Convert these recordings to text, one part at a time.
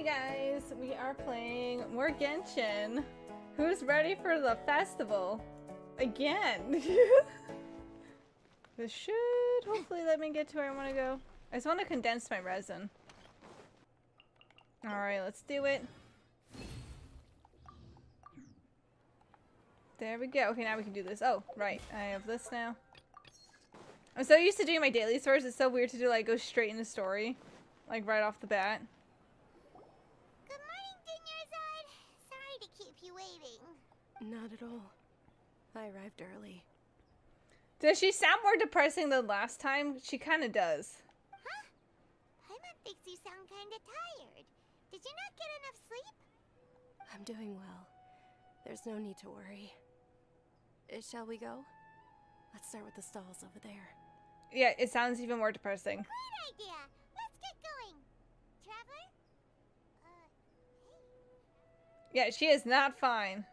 Hey guys, we are playing more Genshin. Who's ready for the festival? Again! This should hopefully let me get to where I want to go. I just want to condense my resin. Alright, let's do it. There we go. Okay, now we can do this. Oh, right. I have this now. I'm so used to doing my daily stories, it's so weird to do like go straight into story. Like right off the bat. Good morning, Dinyarzad. Sorry to keep you waiting. Not at all. I arrived early. Does she sound more depressing than last time? She kind of does. Huh? Paimon thinks you sound kinda tired. Did you not get enough sleep? I'm doing well. There's no need to worry. Shall we go? Let's start with the stalls over there. Yeah, it sounds even more depressing. Great idea. Let's get going. Traveler? Hey. Yeah, she is not fine.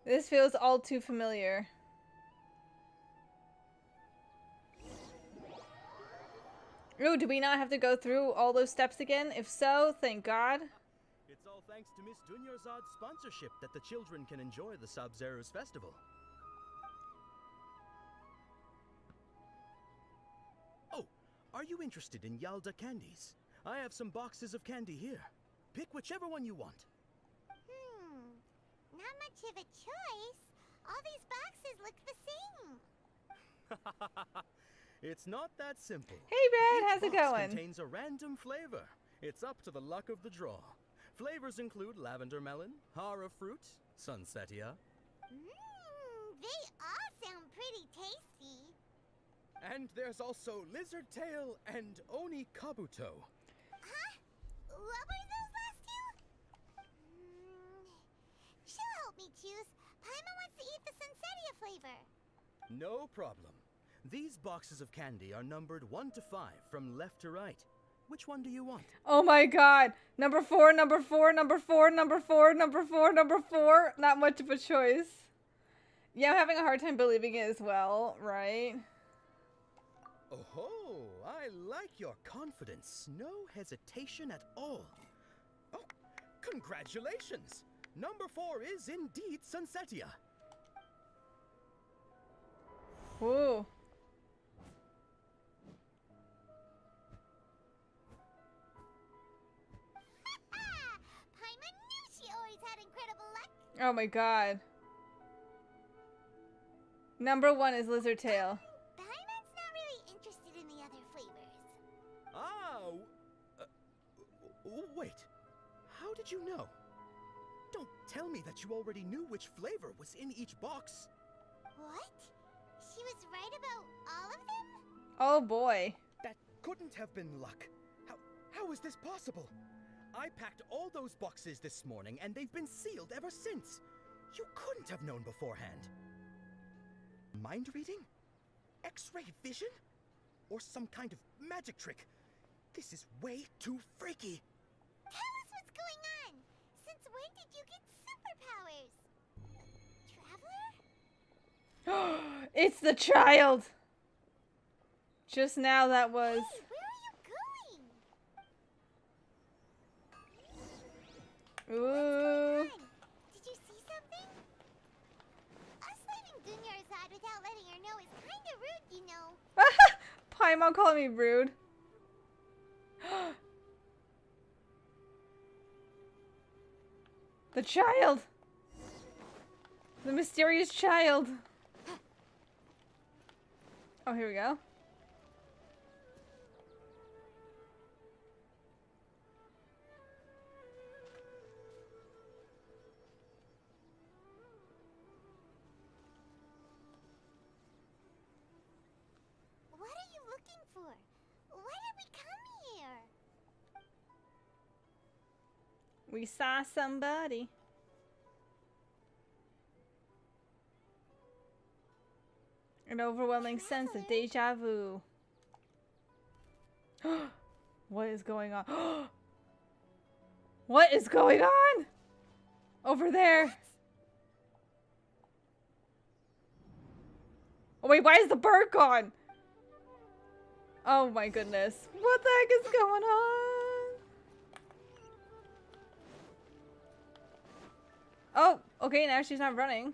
This feels all too familiar. Ooh, do we not have to go through all those steps again? If so, thank God. It's all thanks to Miss Dunyarzad's sponsorship that the children can enjoy the Sub-Zero's festival. Oh, are you interested in Yalda candies? I have some boxes of candy here. Pick whichever one you want. Not much of a choice. All these boxes look the same. It's not that simple. Hey, Red, Each how's it box going? contains a random flavor. It's up to the luck of the draw. Flavors include lavender melon, hara fruit, sunsetia. They all sound pretty tasty. And there's also lizard tail and oni kabuto. Huh? What were those last two? She'll help me choose. Paimon wants to eat the sunsetia flavor. No problem. These boxes of candy are numbered 1 to 5 from left to right. Which one do you want? Oh my God. Number 4, number 4, number 4, number 4, number 4, number 4. Not much of a choice. Yeah, I'm having a hard time believing it as well, right? Oh, I like your confidence. No hesitation at all. Oh, congratulations! Number 4 is indeed sunsetia. Ooh. Paimon knew she always had incredible luck. Oh my God. Number 1 is lizard tail. Paimon's not really interested in the other flavors. Wait. How did you know? Don't tell me that you already knew which flavor was in each box. What? She was right about all of them? Oh boy. That couldn't have been luck. How is this possible? I packed all those boxes this morning and they've been sealed ever since. You couldn't have known beforehand. Mind reading? X-ray vision? Or some kind of magic trick? This is way too freaky. Tell us what's going on. Since when did you get superpowers? Traveler? It's the child. Just now that was. Hey, where are you going? Ooh. What's going on? Did you see something? Us leaving Dunyarzad without letting her know is kinda rude, you know. Paimon calling me rude. The child. The mysterious child. Oh, here we go. What are you looking for? Why did we come here? We saw somebody. An overwhelming sense of deja vu. What is going on? What is going on? Over there. Oh wait, why is the bird gone? Oh my goodness. What the heck is going on? Oh, okay, now she's not running.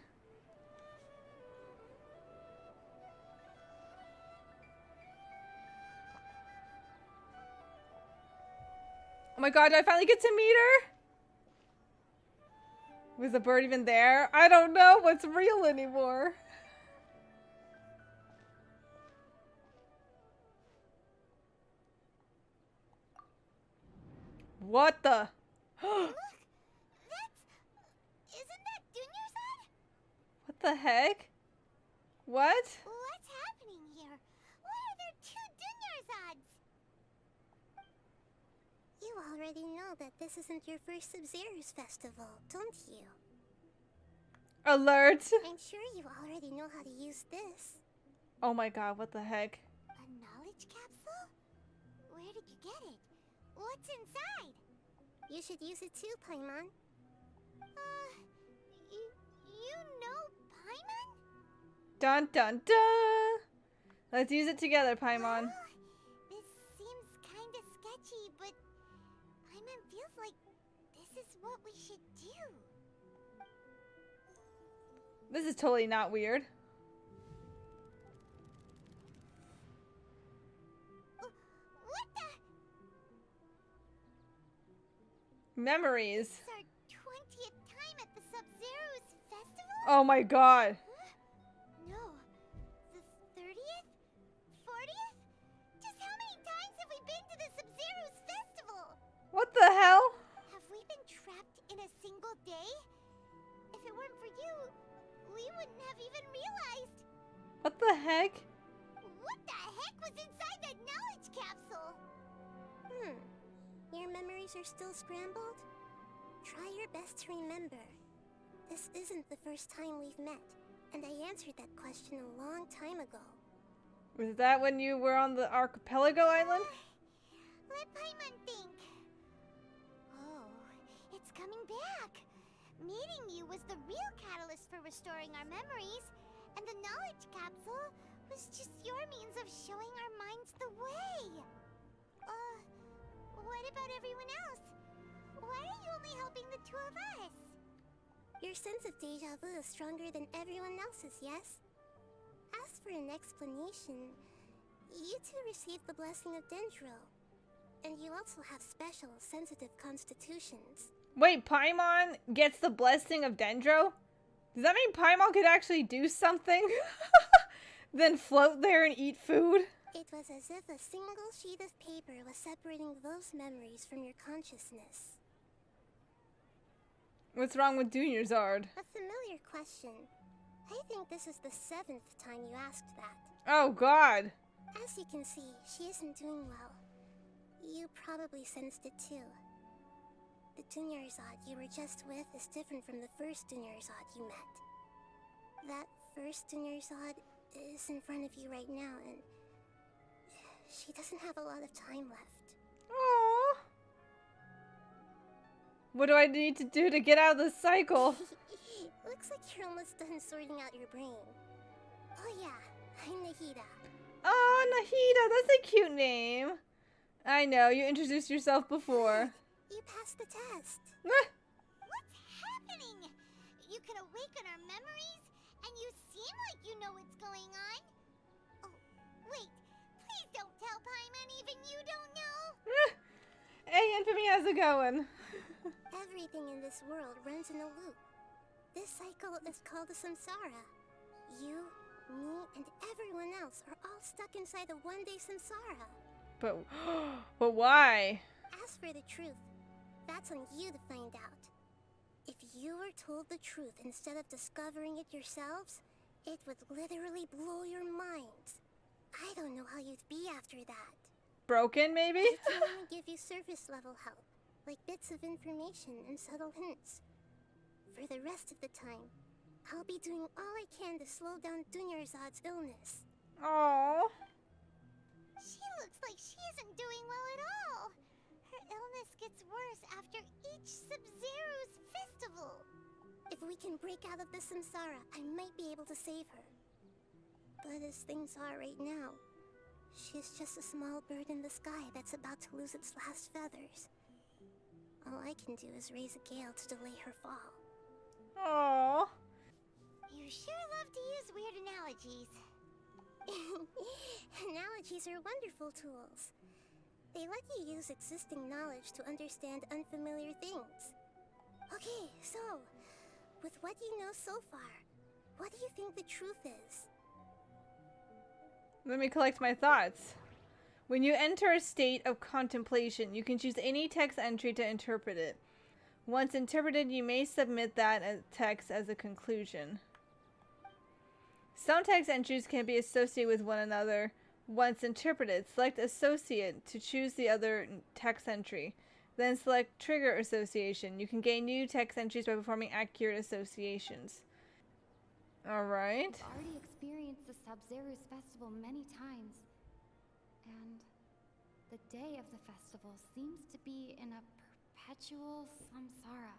Oh my god, did I finally get to meet her? Was the bird even there? I don't know what's real anymore. What the? Look! Isn't that Dunyarzad? What the heck? What? What's happening here? Why are there two Dunyarzads? You already know that this isn't your first Sub-Zero's festival, don't you? Alert! I'm sure you already know how to use this. Oh my god, what the heck? A knowledge capsule? Where did you get it? What's inside? You should use it too, Paimon. You know Paimon? Dun dun dun! Let's use it together, Paimon. Well, this seems kinda sketchy, but Paimon feels like this is what we should do. This is totally not weird. What the? Memories. This is our 20th time at the Sub-Zero's festival? Oh my god. Huh? No. The 30th? 40th? Just how many times have we been to the Sub-Zero's festival? What the hell? Have we been trapped in a single day? If it weren't for you, we wouldn't have even realized. What the heck? What the heck was inside that knowledge capsule? Your memories are still scrambled? Try your best to remember. This isn't the first time we've met, and I answered that question a long time ago. Was that when you were on the archipelago island? Let Paimon think. Oh, it's coming back. Meeting you was the real catalyst for restoring our memories, and the knowledge capsule was just your means of showing our minds the way. What about everyone else? Why are you only helping the two of us? Your sense of deja vu is stronger than everyone else's, yes? As for an explanation, you two received the blessing of Dendro, and you also have special, sensitive constitutions. Wait, Paimon gets the blessing of Dendro? Does that mean Paimon could actually do something? Then float there and eat food? It was as if a single sheet of paper was separating those memories from your consciousness. What's wrong with Dunyarzad? A familiar question. I think this is the 7th time you asked that. Oh god. As you can see, she isn't doing well. You probably sensed it too. The Dunyarzad you were just with is different from the first Dunyarzad you met. That first Dunyarzad is in front of you right now, and she doesn't have a lot of time left. Aww. What do I need to do to get out of this cycle? Looks like you're almost done sorting out your brain. Oh yeah, I'm Nahida. Oh, Nahida, that's a cute name. I know, you introduced yourself before. You passed the test. What's happening? You can awaken our memories, and you seem like you know what's going on. Oh, wait. Please don't tell Paimon even you don't know. Hey, Infamy, how's it going? Everything in this world runs in a loop. This cycle is called the samsara. You, me, and everyone else are all stuck inside the one-day samsara. But why? As for the truth, that's on you to find out. If you were told the truth instead of discovering it yourselves, it would literally blow your minds. I don't know how you'd be after that. Broken, maybe? I can only give you surface-level help, like bits of information and subtle hints. For the rest of the time, I'll be doing all I can to slow down Dunyarzad's illness. Aww. She looks like she isn't doing well at all. Her illness gets worse after each Sub-Zero's festival. If we can break out of the samsara, I might be able to save her. But as things are right now, she's just a small bird in the sky that's about to lose its last feathers. All I can do is raise a gale to delay her fall. Aww. You sure love to use weird analogies. Analogies are wonderful tools. They let you use existing knowledge to understand unfamiliar things. Okay, so, with what you know so far, what do you think the truth is? Let me collect my thoughts. When you enter a state of contemplation, you can choose any text entry to interpret it. Once interpreted, you may submit that as text as a conclusion. Some text entries can be associated with one another. Once interpreted, select Associate to choose the other text entry. Then select Trigger Association. You can gain new text entries by performing accurate associations. Alright. I've already experienced the Sub-Zeru's festival many times. And the day of the festival seems to be in a perpetual samsara.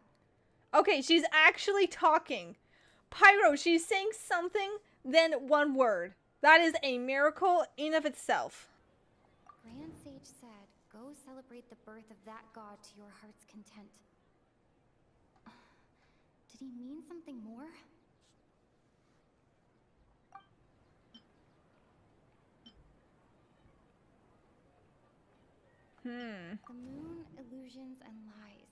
Okay, she's actually talking. Pyro, she's saying something, then one word. That is a miracle in of itself. Grand Sage said, go celebrate the birth of that god to your heart's content. Did he mean something more? The moon, illusions, and lies.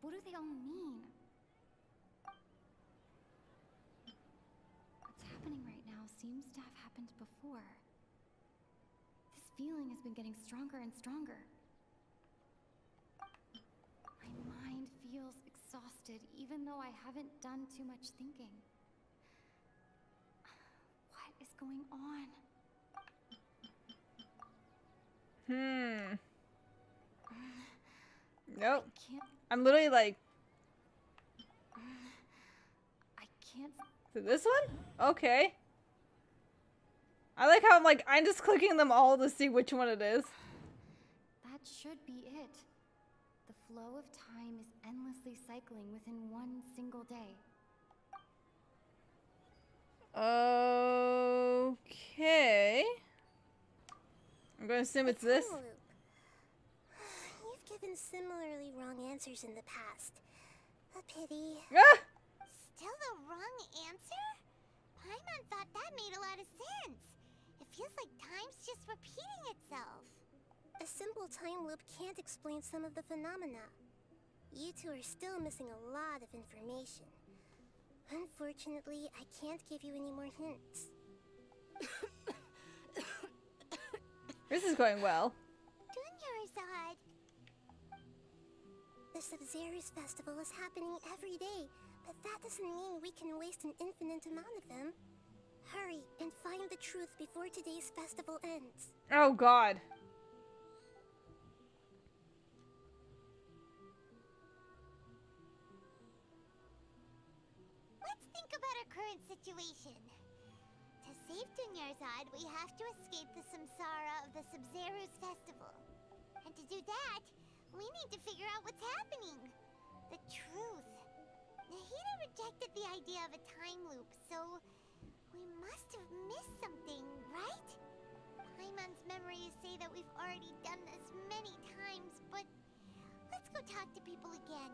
What do they all mean? What's happening right now seems to have happened before. This feeling has been getting stronger and stronger. My mind feels exhausted even though I haven't done too much thinking. What is going on? Nope. Can't. I'm literally like, I can't. is it this one? Okay. I like how I'm just clicking them all to see which one it is. That should be it. The flow of time is endlessly cycling within one single day. Okay. I'm gonna assume it's this. Time loop. You've given similarly wrong answers in the past. A pity. Ah! Still the wrong answer? Paimon thought that made a lot of sense. It feels like time's just repeating itself. A simple time loop can't explain some of the phenomena. You two are still missing a lot of information. Unfortunately, I can't give you any more hints. This is going well. Dunyarzad! The Sub-Zeru's festival is happening every day, but that doesn't mean we can waste an infinite amount of them. Hurry and find the truth before today's festival ends. Oh god. Let's think about our current situation. To save Dunyarzad, we have to escape the samsara of the Sub-Zeru's festival. And to do that, we need to figure out what's happening. The truth. Nahida rejected the idea of a time loop, so we must have missed something, right? Paimon's memories say that we've already done this many times, but let's go talk to people again.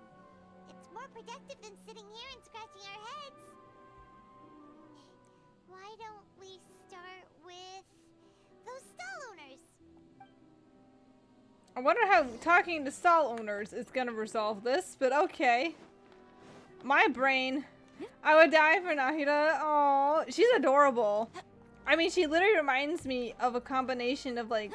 It's more productive than sitting here and scratching our heads. Why don't we start with those stall owners? I wonder how talking to stall owners is gonna resolve this, but okay. My brain. I would die for Nahida. Oh, she's adorable. I mean, she literally reminds me of a combination of I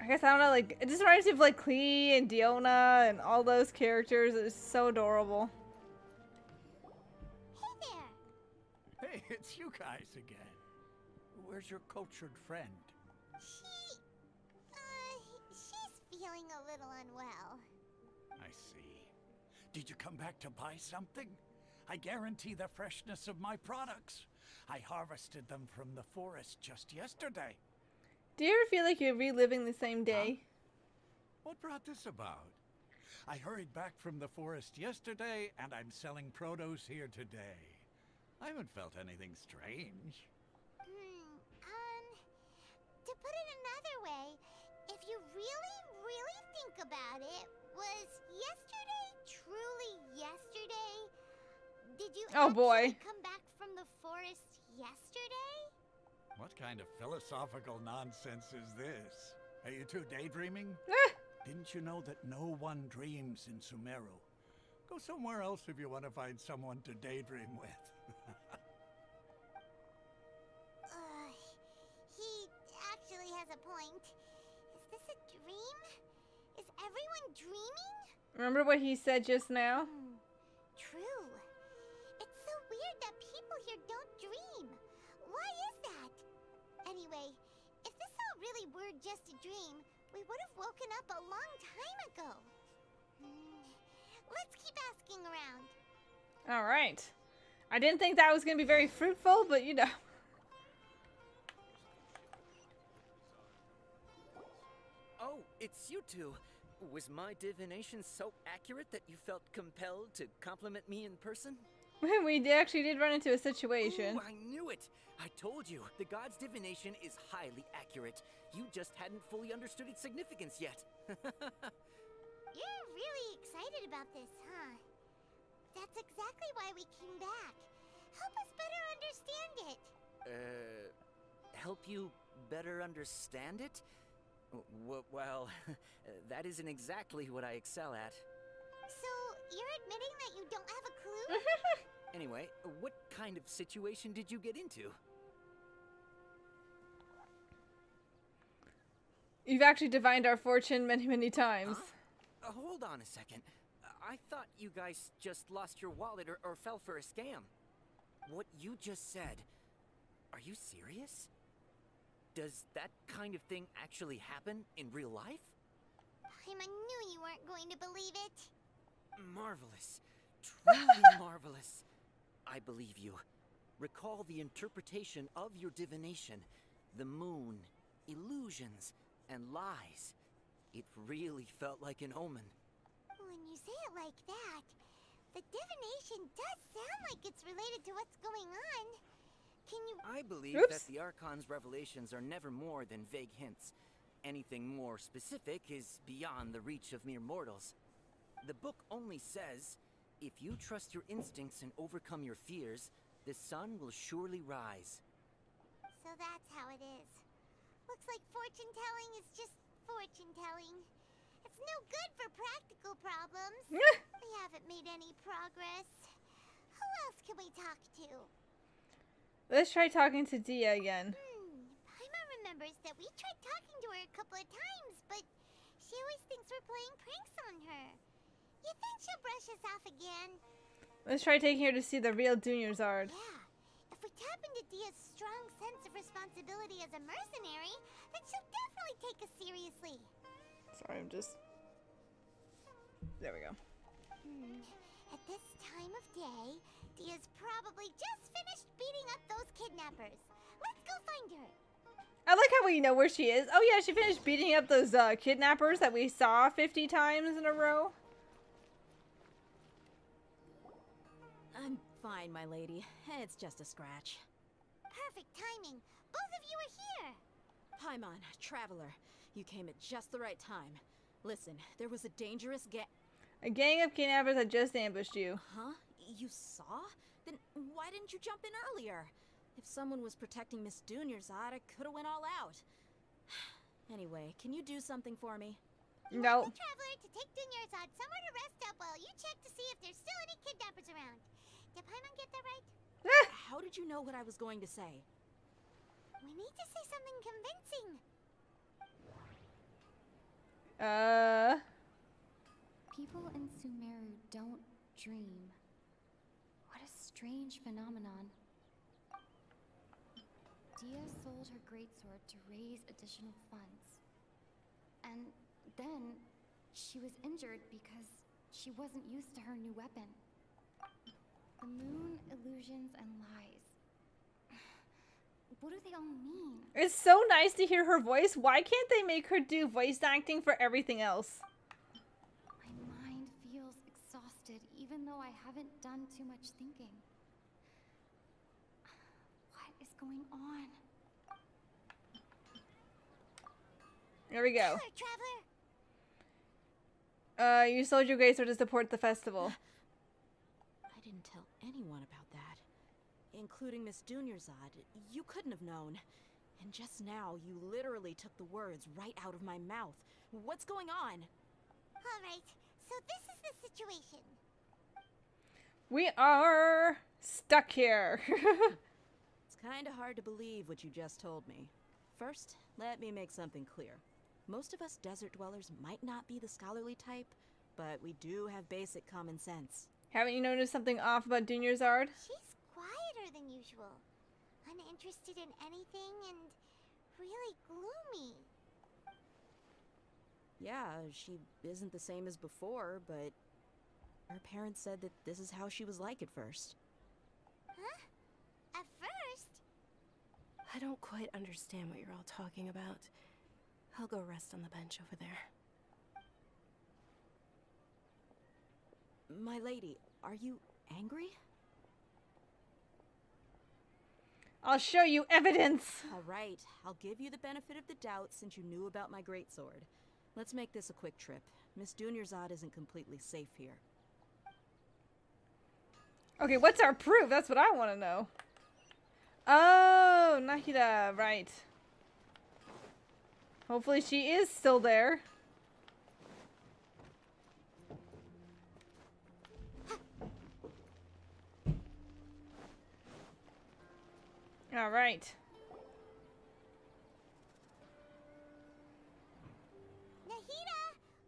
guess I don't know, it just reminds me of Klee and Diona and all those characters. It's so adorable. Hey there! Hey, it's you guys again. Where's your cultured friend? She's feeling a little unwell. I see. Did you come back to buy something? I guarantee the freshness of my products. I harvested them from the forest just yesterday. Do you ever feel like you're reliving the same day? What brought this about? I hurried back from the forest yesterday, and I'm selling produce here today. I haven't felt anything strange. To put it another way, if you really think about it, was yesterday truly yesterday? Oh boy. actually come back from the forest yesterday? What kind of philosophical nonsense is this? Are you two daydreaming? Didn't you know that no one dreams in Sumeru? Go somewhere else if you want to find someone to daydream with. He actually has a point. Is this a dream? Is everyone dreaming? Remember what he said just now? True. It's so weird that people here don't dream. Why is that? Anyway, if this all really were just a dream, we would have woken up a long time ago. Let's keep asking around. All right. I didn't think that was going to be very fruitful, but you know. Oh, it's you two. Was my divination so accurate that you felt compelled to compliment me in person? Actually did run into a situation. Ooh, I knew it! I told you, the god's divination is highly accurate. You just hadn't fully understood its significance yet. You're really excited about this, huh? That's exactly why we came back. Help us better understand it. Help you better understand it? Well, that isn't exactly what I excel at. So, you're admitting that you don't have a clue? Anyway, what kind of situation did you get into? You've actually divined our fortune many, many times. Huh? Hold on a second. I thought you guys just lost your wallet or fell for a scam. What you just said, are you serious? Does that kind of thing actually happen in real life? Paimon knew you weren't going to believe it. Marvelous. Truly marvelous. I believe you. Recall the interpretation of your divination. The moon, illusions, and lies. It really felt like an omen. When you say it like that, the divination does sound like it's related to what's going on. Can you... I believe that the Archon's revelations are never more than vague hints. Anything more specific is beyond the reach of mere mortals. The book only says, if you trust your instincts and overcome your fears, the sun will surely rise. So that's how it is. Looks like fortune-telling is just fortune-telling. It's no good for practical problems. We haven't made any progress. Who else can we talk to? Let's try talking to Dia again. Paimon remembers that we tried talking to her a couple of times, but she always thinks we're playing pranks on her. You think she'll brush us off again? Let's try taking her to see the real Dunyarzad. Yeah. If we tap into Dia's strong sense of responsibility as a mercenary, then she'll definitely take us seriously. Sorry, I'm just... There we go. At this time of day, Dia's probably just finished beating up those kidnappers. Let's go find her. I like how we know where she is. Oh yeah, she finished beating up those kidnappers that we saw 50 times in a row. I'm fine, my lady. It's just a scratch. Perfect timing. Both of you are here. Paimon, traveler, you came at just the right time. Listen, there was a dangerous A gang of kidnappers had just ambushed you. Huh? You saw? Then why didn't you jump in earlier? If someone was protecting Miss Dunyarzad, I could have went all out. Anyway, can you do something for me? You No. want the traveler to take Dunyarzad somewhere to rest up while you check to see if there's still any kidnappers around. Did Paimon get that right? How did you know what I was going to say? We need to say something convincing. People in Sumeru don't dream. What a strange phenomenon. Dia sold her greatsword to raise additional funds. And then she was injured because she wasn't used to her new weapon. The moon, illusions, and lies. What do they all mean? It's so nice to hear her voice. Why can't they make her do voice acting for everything else? My mind feels exhausted even though I haven't done too much thinking. What is going on? There we go. Traveler. You sold your greatsword to support the festival. I didn't tell anyone about including Miss Dunyarzad. You couldn't have known. And just now, you literally took the words right out of my mouth. What's going on? Alright, so this is the situation. We are stuck here. It's kinda hard to believe what you just told me. First, let me make something clear. Most of us desert dwellers might not be the scholarly type, but we do have basic common sense. Haven't you noticed something off about Dunyarzad? She's quieter than usual. Uninterested in anything and really gloomy. Yeah, she isn't the same as before, but her parents said that this is how she was like at first. Huh? At first? I don't quite understand what you're all talking about. I'll go rest on the bench over there. My lady, are you angry? I'll show you evidence. All right, I'll give you the benefit of the doubt since you knew about my greatsword. Let's make this a quick trip. Miss Dunyarzad isn't completely safe here. Okay, what's our proof? That's what I want to know. Oh, Nahida, right. Hopefully she is still there. All right. Nahida,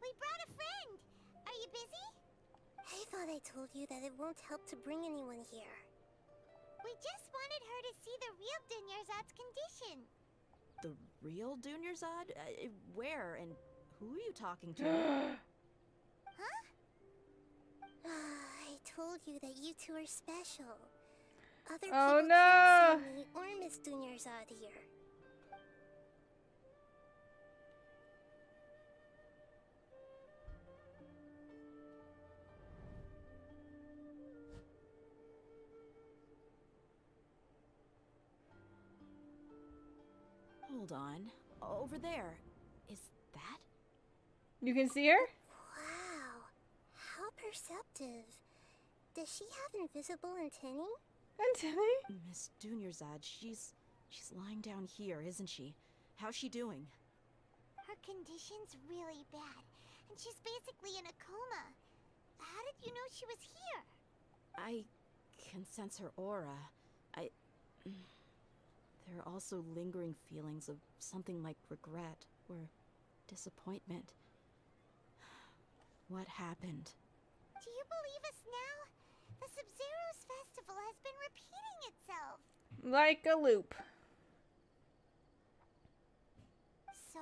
we brought a friend. Are you busy? I thought I told you that it won't help to bring anyone here. We just wanted her to see the real Dunyarzad's condition. The real Dunyarzad? Where and who are you talking to? Huh? I told you that you two are special. Other Oh, people no. can't see me or Miss Dunyarzad here. Hold on. Over there. Is that? You can see her? Wow, how perceptive. Does she have invisible antennae? Antennae? Miss Dunyarzad, she's lying down here, isn't she? How's she doing? Her condition's really bad, and she's basically in a coma. How did you know she was here? I can sense her aura. There are also lingering feelings of something like regret or disappointment. What happened? Do you believe us now? The Sumeru's festival has been repeating itself. Like a loop. So,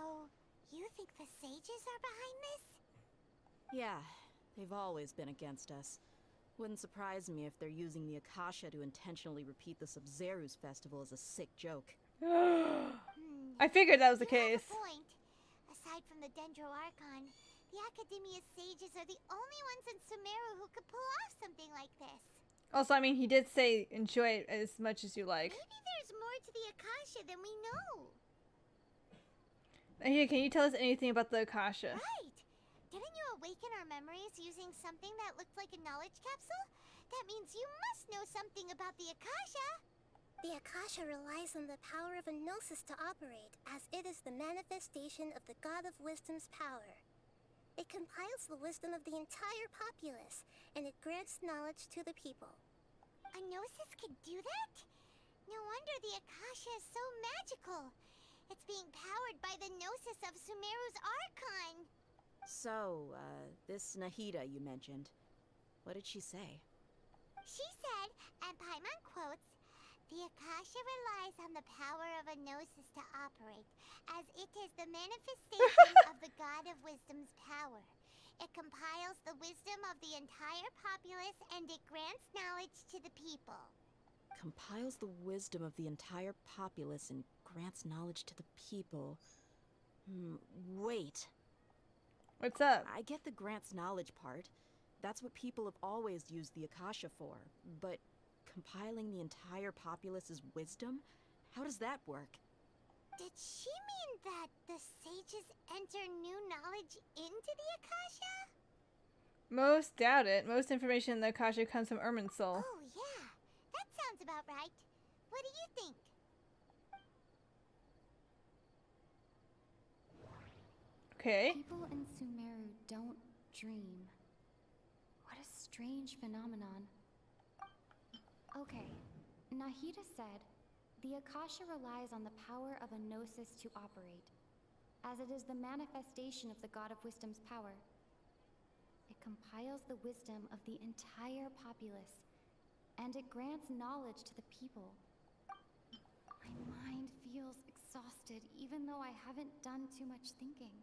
you think the sages are behind this? Yeah, they've always been against us. Wouldn't surprise me if they're using the Akasha to intentionally repeat the Sumeru's festival as a sick joke. I figured that was the You have case. a point. Aside from the Dendro Archon, the Academia sages are the only ones in Sumeru who could pull off something like this. Also, I mean, he did say enjoy it as much as you like. Maybe there's more to the Akasha than we know. Here, can you tell us anything about the Akasha? Right. Didn't you awaken our memories using something that looked like a knowledge capsule? That means you must know something about the Akasha. The Akasha relies on the power of a gnosis to operate, as it is the manifestation of the God of Wisdom's power. It compiles the wisdom of the entire populace, and it grants knowledge to the people. A gnosis could do that? No wonder the Akasha is so magical. It's being powered by the gnosis of Sumeru's Archon. So, this Nahida you mentioned, what did she say? She said, and Paimon quotes, "The Akasha relies on the power of a gnosis to operate, as it is the manifestation of the God of Wisdom's power. It compiles the wisdom of the entire populace and it grants knowledge to the people." Compiles the wisdom of the entire populace and grants knowledge to the people. Wait. What's up? I get the grants knowledge part. That's what people have always used the Akasha for. But compiling the entire populace's wisdom? How does that work? Did she mean that the sages enter new knowledge into the Akasha? Most doubt it. Most information in the Akasha comes from Irminsul. Oh yeah, that sounds a about right. What do you think? Okay. People in Sumeru don't dream. What a strange phenomenon. Okay, Nahida said, the Akasha relies on the power of a gnosis to operate, as it is the manifestation of the God of Wisdom's power. It compiles the wisdom of the entire populace, and it grants knowledge to the people. My mind feels exhausted, even though I haven't done too much thinking.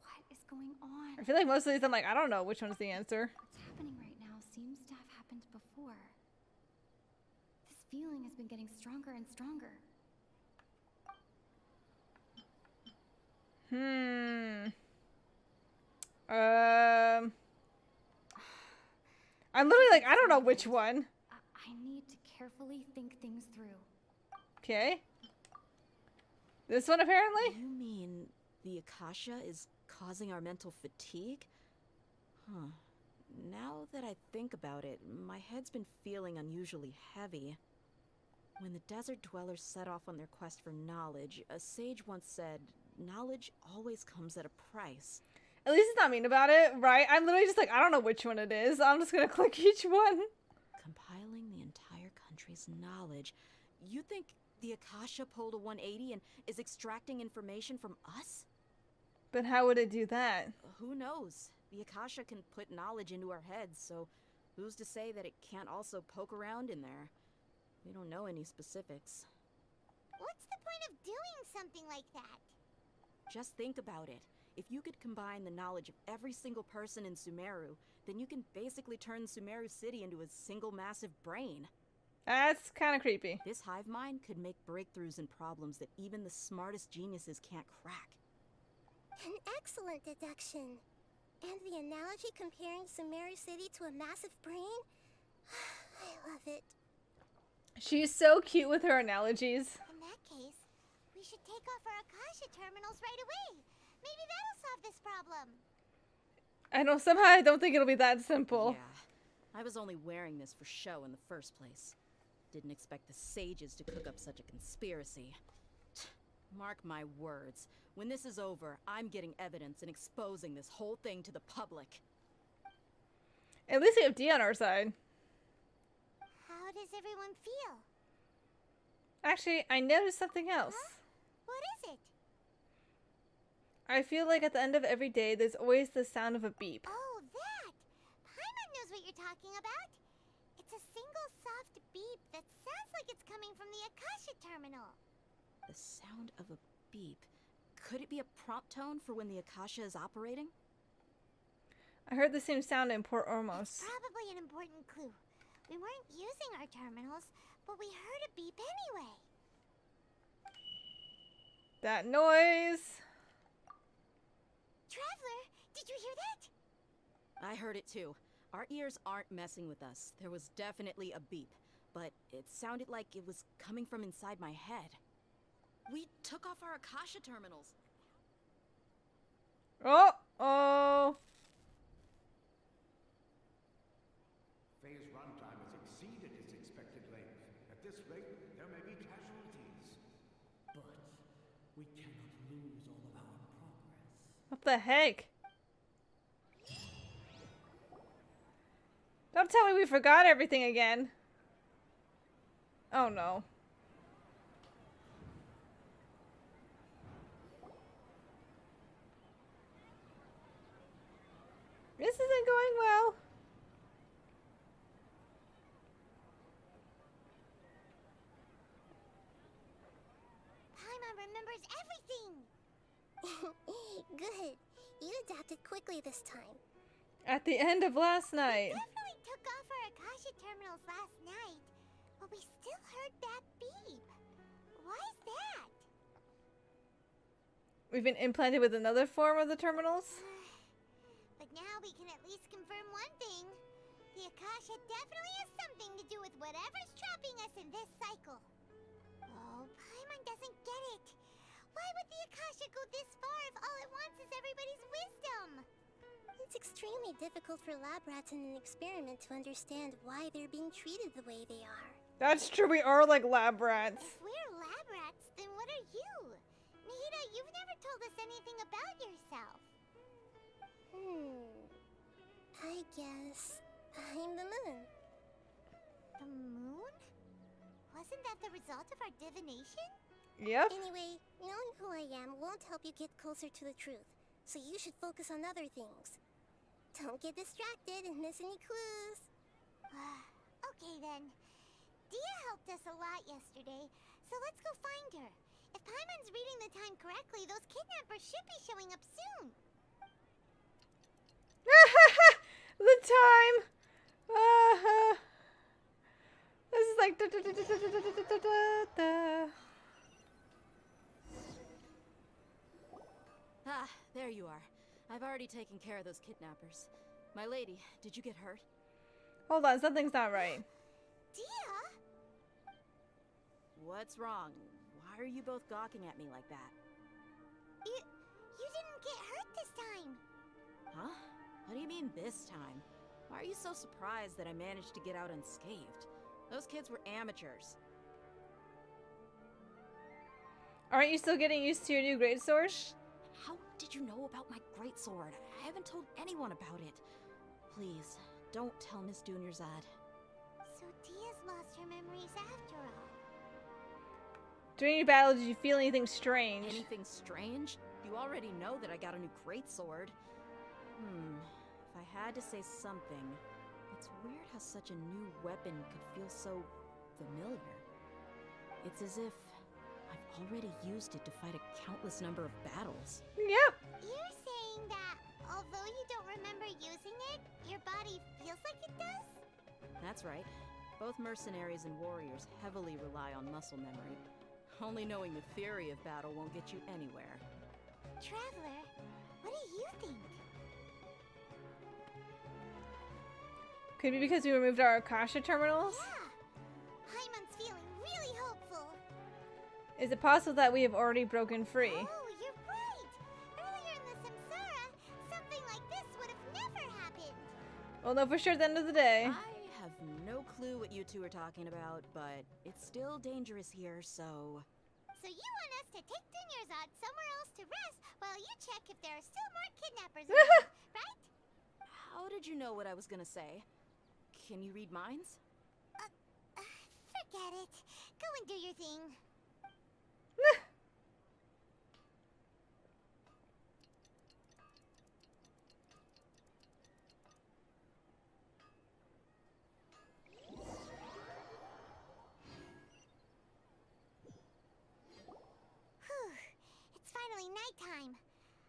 What is going on? I feel like most of these I'm like, I don't know which one's the answer. What's happening right now seems to have happened before. This feeling has been getting stronger and stronger. I'm literally like, I don't know which one. I need to carefully think things through. Okay. This one apparently? You mean the Akasha is causing our mental fatigue? Huh. Now that I think about it, my head's been feeling unusually heavy. When the desert dwellers set off on their quest for knowledge, a sage once said, knowledge always comes at a price. At least it's not mean about it, right? I'm literally just like, I don't know which one it is. I'm just gonna click each one. Compiling the entire country's knowledge. You think the Akasha pulled a 180 and is extracting information from us? But how would it do that? Who knows? The Akasha can put knowledge into our heads, so who's to say that it can't also poke around in there? We don't know any specifics. What's the point of doing something like that? Just think about it. If you could combine the knowledge of every single person in Sumeru, then you can basically turn Sumeru City into a single massive brain. That's kind of creepy. This hive mind could make breakthroughs in problems that even the smartest geniuses can't crack. An excellent deduction. And the analogy comparing Sumeru City to a massive brain? I love it. She's so cute with her analogies. In that case, we should take off our Akasha terminals right away. Maybe that'll solve this problem. I don't think it'll be that simple. Yeah, I was only wearing this for show in the first place. Didn't expect the sages to cook up such a conspiracy. Mark my words. When this is over, I'm getting evidence and exposing this whole thing to the public. At least we have D on our side. How does everyone feel? Actually, I noticed something else. Huh? What is it? I feel like at the end of every day, there's always the sound of a beep. Oh, that! Paimon knows what you're talking about. It's a single soft beep that sounds like it's coming from the Akasha terminal. The sound of a beep. Could it be a prompt tone for when the Akasha is operating? I heard the same sound in Port Ormos. It's probably an important clue. We weren't using our terminals, but we heard a beep anyway. That noise. Traveler, did you hear that? I heard it too. Our ears aren't messing with us. There was definitely a beep, but it sounded like it was coming from inside my head. We took off our Akasha terminals. Oh. Phase runtime has exceeded its expected length. At this rate, there may be casualties. But we cannot lose all of our progress. What the heck? Don't tell me we forgot everything again. Oh no. This isn't going well. Paimon remembers everything! Good. You adapted quickly this time. At the end of last night. We definitely took off our Akasha terminals last night, but we still heard that beep. Why is that? We've been implanted with another form of the terminals. But now we can at least confirm one thing. The Akasha definitely has something to do with whatever's trapping us in this cycle. Oh, Paimon doesn't get it. Why would the Akasha go this far if all it wants is everybody's wisdom? It's extremely difficult for lab rats in an experiment to understand why they're being treated the way they are. That's true, we are like lab rats. If we're lab rats, then what are you? Nahida, you've never told us anything about yourself. I guess I'm the moon. The moon? Wasn't that the result of our divination? Yep. Anyway, knowing who I am won't help you get closer to the truth, so you should focus on other things. Don't get distracted and miss any clues. Okay then. Dia helped us a lot yesterday, so let's go find her. If Paimon's reading the time correctly, those kidnappers should be showing up soon. The time. This is like Ah, there you are. I've already taken care of those kidnappers. My lady, did you get hurt? Hold on, something's not right. Dia? What's wrong? Why are you both gawking at me like that? You didn't get hurt this time. Huh? What do you mean this time? Why are you so surprised that I managed to get out unscathed? Those kids were amateurs. Aren't you still getting used to your new greatsword? How did you know about my greatsword? I haven't told anyone about it. Please, don't tell Miss Dunyarzad. So Dia's lost her memories after all. During your battle, did you feel anything strange? Anything strange? You already know that I got a new greatsword. If I had to say something, it's weird how such a new weapon could feel so familiar. It's as if I've already used it to fight a countless number of battles. Yep. You're saying that although you don't remember using it, your body feels like it does? That's right. Both mercenaries and warriors heavily rely on muscle memory. Only knowing the theory of battle won't get you anywhere. Traveler, what do you think? Could it be because we removed our Akasha terminals? Yeah! Paimon's feeling really hopeful. Is it possible that we have already broken free? Oh, you're right! Earlier in the Samsara, something like this would have never happened. We'll know for sure at the end of the day. I have no clue what you two are talking about, but it's still dangerous here, so... So you want us to take Dunyarzad somewhere else to rest while you check if there are still more kidnappers around, right? How did you know what I was gonna say? Can you read minds? Forget it. Go and do your thing. It's finally nighttime.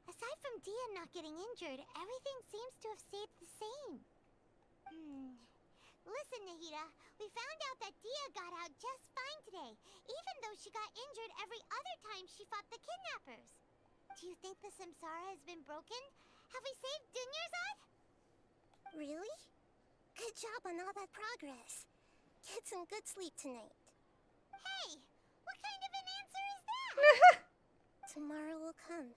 Aside from Dia not getting injured, everything seems to have stayed the same. Listen, Nahida, we found out that Dia got out just fine today, even though she got injured every other time she fought the kidnappers. Do you think the Samsara has been broken? Have we saved Dunyarzad? Really? Good job on all that progress. Get some good sleep tonight. Hey, what kind of an answer is that? Tomorrow will come.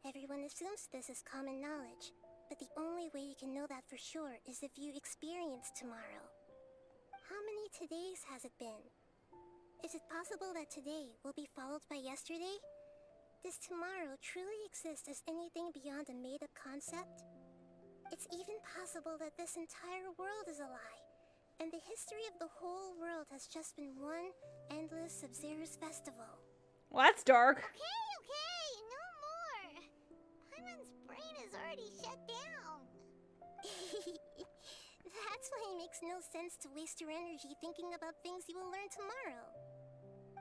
Everyone assumes this is common knowledge, but the only way you can know that for sure is if you experience tomorrow. How many todays has it been? Is it possible that today will be followed by yesterday? Does tomorrow truly exist as anything beyond a made-up concept? It's even possible that this entire world is a lie, and the history of the whole world has just been one endless Sub-Zero's festival. Well, that's dark. Okay, no more. Paimon's brain is already shut down. That's why it makes no sense to waste your energy thinking about things you will learn tomorrow.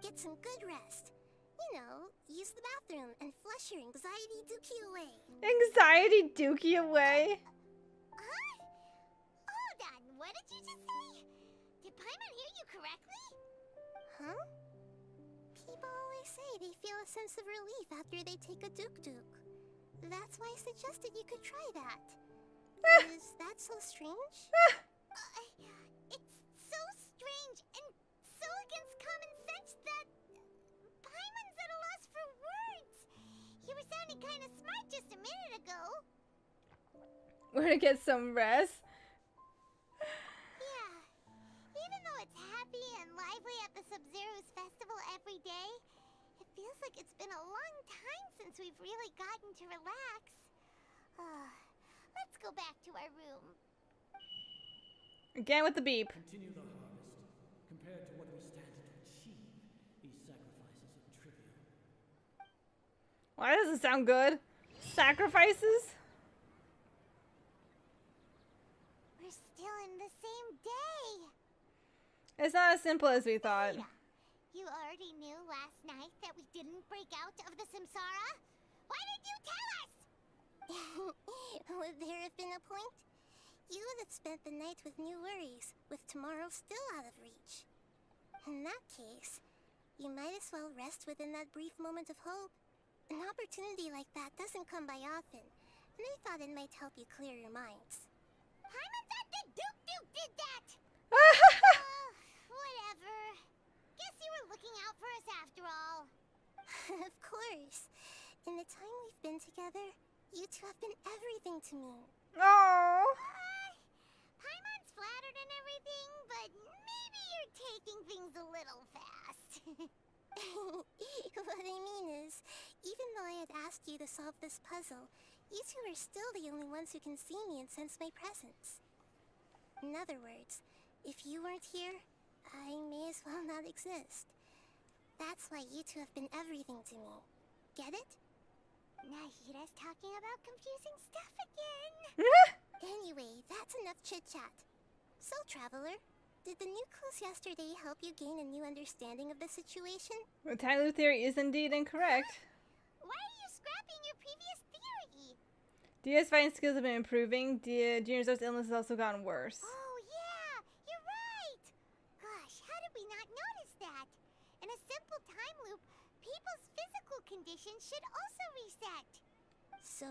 Get some good rest. You know, use the bathroom and flush your anxiety dookie away. Anxiety dookie away? Huh? Hold on, what did you just say? Did Paimon hear you correctly? Huh? People always say they feel a sense of relief after they take a duk-duk. That's why I suggested you could try that. Is that so strange? It's so strange and so against common sense that Paimon's at a loss for words. You were sounding kind of smart just a minute ago. We're gonna get some rest. Yeah. Even though it's happy and lively at the Sub-Zero's festival every day, it feels like it's been a long time since we've really gotten to relax. Let's go back to our room. Again with the beep. Continue the harvest. Compared to what we stand to achieve, these sacrifices are trivial. Why does it sound good? Sacrifices? We're still in the same day. It's not as simple as we thought. You already knew last night that we didn't break out of the Samsara? Why did you tell us? Would there have been a point? You would have spent the night with new worries, with tomorrow still out of reach. In that case, you might as well rest within that brief moment of hope. An opportunity like that doesn't come by often, and I thought it might help you clear your minds. Paimon thought the Duke did that! Whatever. Guess you were looking out for us after all. Of course. In the time we've been together, you two have been everything to me. Oh. Paimon's flattered and everything, but maybe you're taking things a little fast. What I mean is, even though I had asked you to solve this puzzle, you two are still the only ones who can see me and sense my presence. In other words, if you weren't here, I may as well not exist. That's why you two have been everything to me. Get it? Nahita's talking about confusing stuff again. Anyway, that's enough chit-chat. So, Traveler, did the new clues yesterday help you gain a new understanding of the situation? The time loop theory is indeed incorrect. Why are you scrapping your previous theory? Dia's fighting skills have been improving. Junior's illness has also gotten worse. Oh, yeah! You're right! Gosh, how did we not notice that? In a simple time loop, people's physical conditions should also reset. So,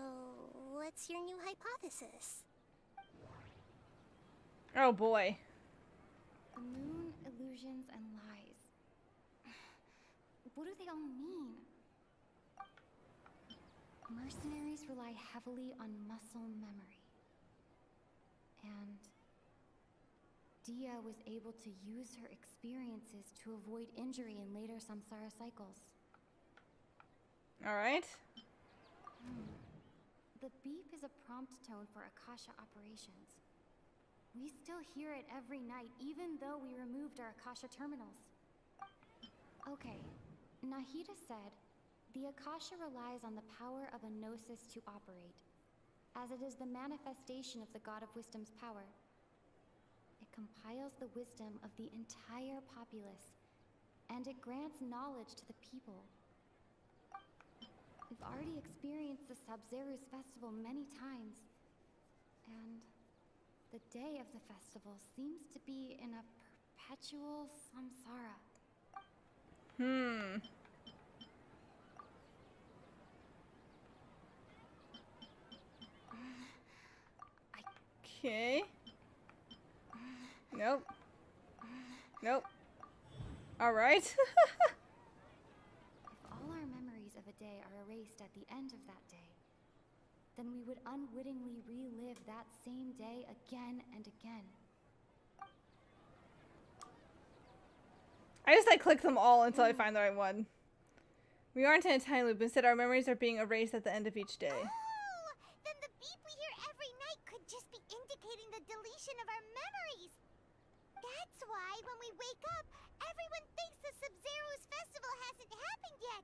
what's your new hypothesis? Oh boy. The moon, illusions, and lies. What do they all mean? Mercenaries rely heavily on muscle memory. And Dia was able to use her experiences to avoid injury in later samsara cycles. Alright. The beep is a prompt tone for Akasha operations. We still hear it every night, even though we removed our Akasha terminals. Okay, Nahida said, the Akasha relies on the power of a gnosis to operate, as it is the manifestation of the God of Wisdom's power. It compiles the wisdom of the entire populace, and it grants knowledge to the people. We've already experienced the Sub-Zeru's festival many times, and the day of the festival seems to be in a perpetual samsara. Okay. Nope. Nope. Alright. If all our memories of a day are erased at the end of that day, then we would unwittingly relive that same day again and again. I just click them all until I find the right one. We aren't in a time loop. Instead, our memories are being erased at the end of each day. Oh! Then the beep we hear every night could just be indicating the deletion of our memories. That's why when we wake up, everyone thinks the Sub-Zero's festival hasn't happened yet.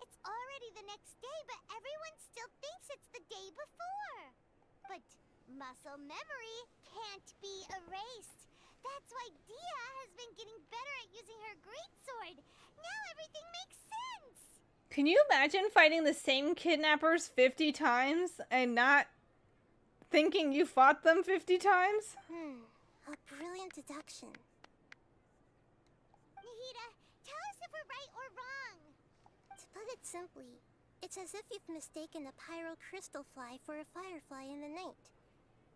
It's already the next day, but everyone still thinks it's the day before. But muscle memory can't be erased. That's why Dia has been getting better at using her greatsword. Now everything makes sense. Can you imagine fighting the same kidnappers 50 times and not thinking you fought them 50 times? A brilliant deduction. Nahida, tell us if we're right or wrong. To put it simply, it's as if you've mistaken a pyro crystal fly for a firefly in the night.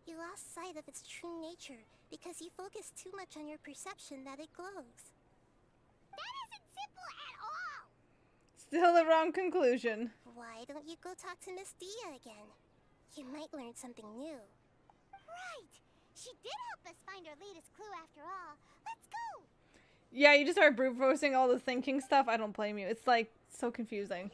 You lost sight of its true nature because you focused too much on your perception that it glows. That isn't simple at all! Still the wrong conclusion. Why don't you go talk to Miss Dia again? You might learn something new. Right! She did help us find our latest clue after all. Let's go! Yeah, you just start brute forcing all the thinking stuff. I don't blame you. It's like so confusing.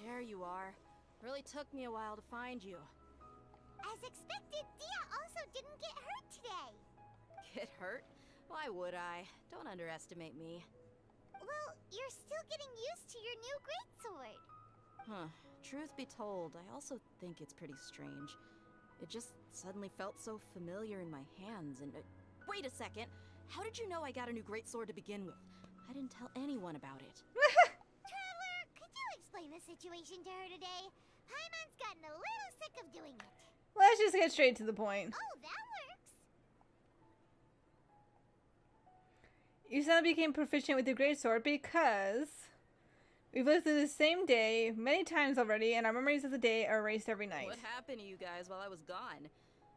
There you are. Really took me a while to find you. As expected, Dia also didn't get hurt today. Get hurt? Why would I? Don't underestimate me. Well, you're still getting used to your new greatsword. Huh. Truth be told, I also think it's pretty strange. It just suddenly felt so familiar in my hands and... wait a second! How did you know I got a new greatsword to begin with? I didn't tell anyone about it. Traveler, could you explain the situation to her today? Paimon's gotten a little sick of doing it. Let's just get straight to the point. Oh, that works. You suddenly became proficient with your greatsword because we've lived through the same day many times already, and our memories of the day are erased every night. What happened to you guys while I was gone?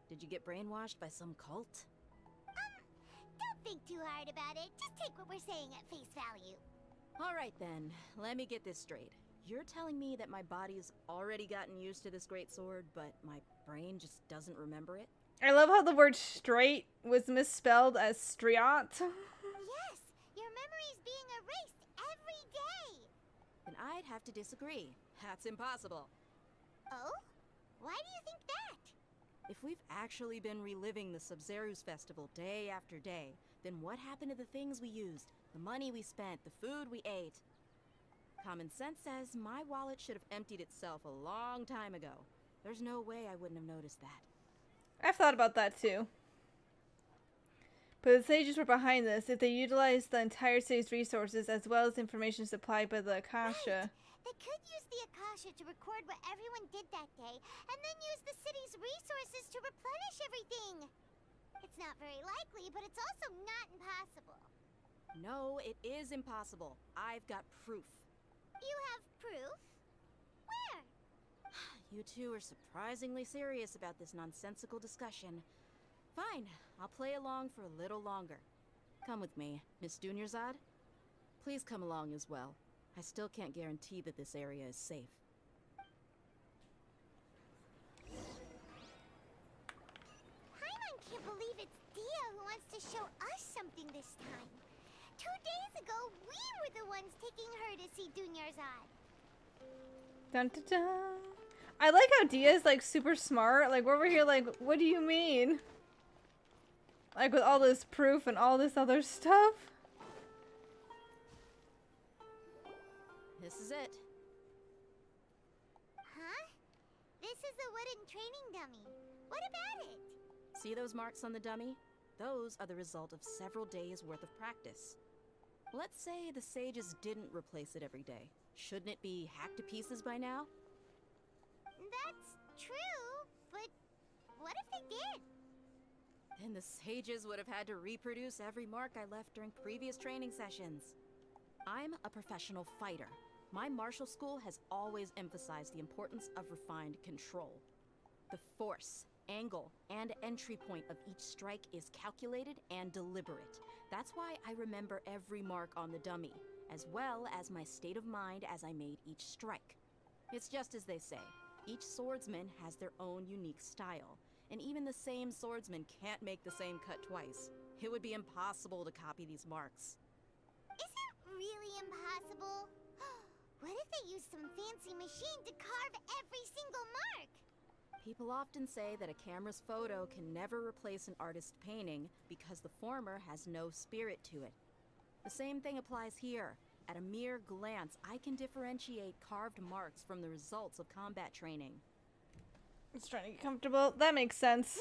Did you get brainwashed by some cult? Don't think too hard about it. Just take what we're saying at face value. Alright then, let me get this straight. You're telling me that my body's already gotten used to this greatsword, but my brain just doesn't remember it? I love how the word straight was misspelled as striat. Yes, your memory's being erased every day. Then I'd have to disagree. That's impossible. Oh? Why do you think that? If we've actually been reliving the Sumeru's festival day after day, then what happened to the things we used, the money we spent, the food we ate? Common sense says my wallet should have emptied itself a long time ago. There's no way I wouldn't have noticed that. I've thought about that too. But the sages were behind this. If they utilized the entire city's resources as well as information supplied by the Akasha. Right. They could use the Akasha to record what everyone did that day, and then use the city's resources to replenish everything. It's not very likely, but it's also not impossible. No, it is impossible. I've got proof. You have proof? Where? You two are surprisingly serious about this nonsensical discussion. Fine, I'll play along for a little longer. Come with me, Miss Dunyarzad. Please come along as well. I still can't guarantee that this area is safe. Paimon can't believe it's Dia who wants to show us something this time. 2 days ago, we were the ones taking her to see Dunyarzad. Dun, dun, dun. I like how Dia's like super smart. Like we're over here like, what do you mean? Like with all this proof and all this other stuff. This is it. Huh? This is a wooden training dummy. What about it? See those marks on the dummy? Those are the result of several days worth of practice. Let's say the sages didn't replace it every day. Shouldn't it be hacked to pieces by now? That's true, but what if they did? Then the sages would have had to reproduce every mark I left during previous training sessions. I'm a professional fighter. My martial school has always emphasized the importance of refined control. The force, angle, and entry point of each strike is calculated and deliberate. That's why I remember every mark on the dummy, as well as my state of mind as I made each strike. It's just as they say, each swordsman has their own unique style, and even the same swordsman can't make the same cut twice. It would be impossible to copy these marks. Is it really impossible? What if they used some fancy machine to carve every single mark? People often say that a camera's photo can never replace an artist's painting because the former has no spirit to it. The same thing applies here. At a mere glance, I can differentiate carved marks from the results of combat training. It's trying to get comfortable. That makes sense.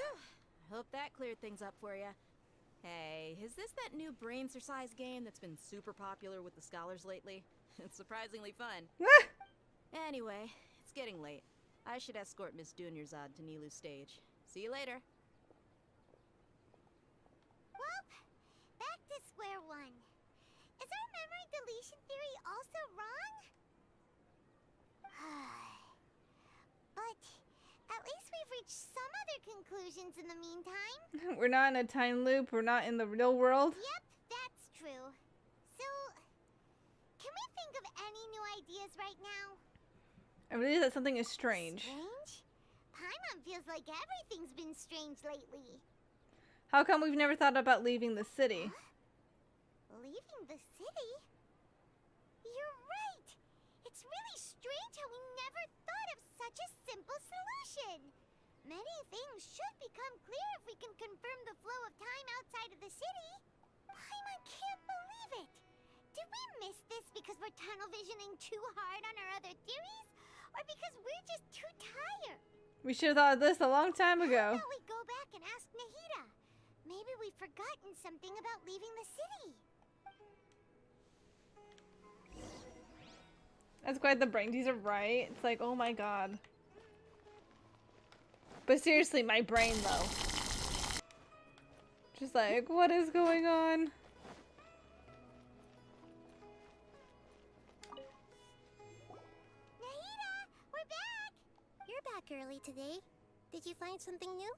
I hope that cleared things up for you. Hey, is this that new brain-exercise game that's been super popular with the scholars lately? It's surprisingly fun. Anyway, it's getting late. I should escort Miss Dunyarzad to Nilu's stage. See you later. Well, back to square one. Is our memory deletion theory also wrong? But at least we've reached some other conclusions in the meantime. We're not in a time loop. We're not in the real world. Yep, that's true. So, can we think of any new ideas right now? I believe that something is strange. Strange? Paimon feels like everything's been strange lately. How come we've never thought about leaving the city? Huh? Leaving the city? You're right! It's really strange how we never thought of such a simple solution. Many things should become clear if we can confirm the flow of time outside of the city. Paimon can't believe it! Did we miss this because we're tunnel visioning too hard on our other theories? Or because we're just too tired? We should have thought of this a long time ago. How about we go back and ask Nahida? Maybe we've forgotten something about leaving the city. That's quite the brain teaser, right? It's like, oh my god. But seriously, my brain though. Just like, what is going on? Nahida, we're back! You're back early today. Did you find something new?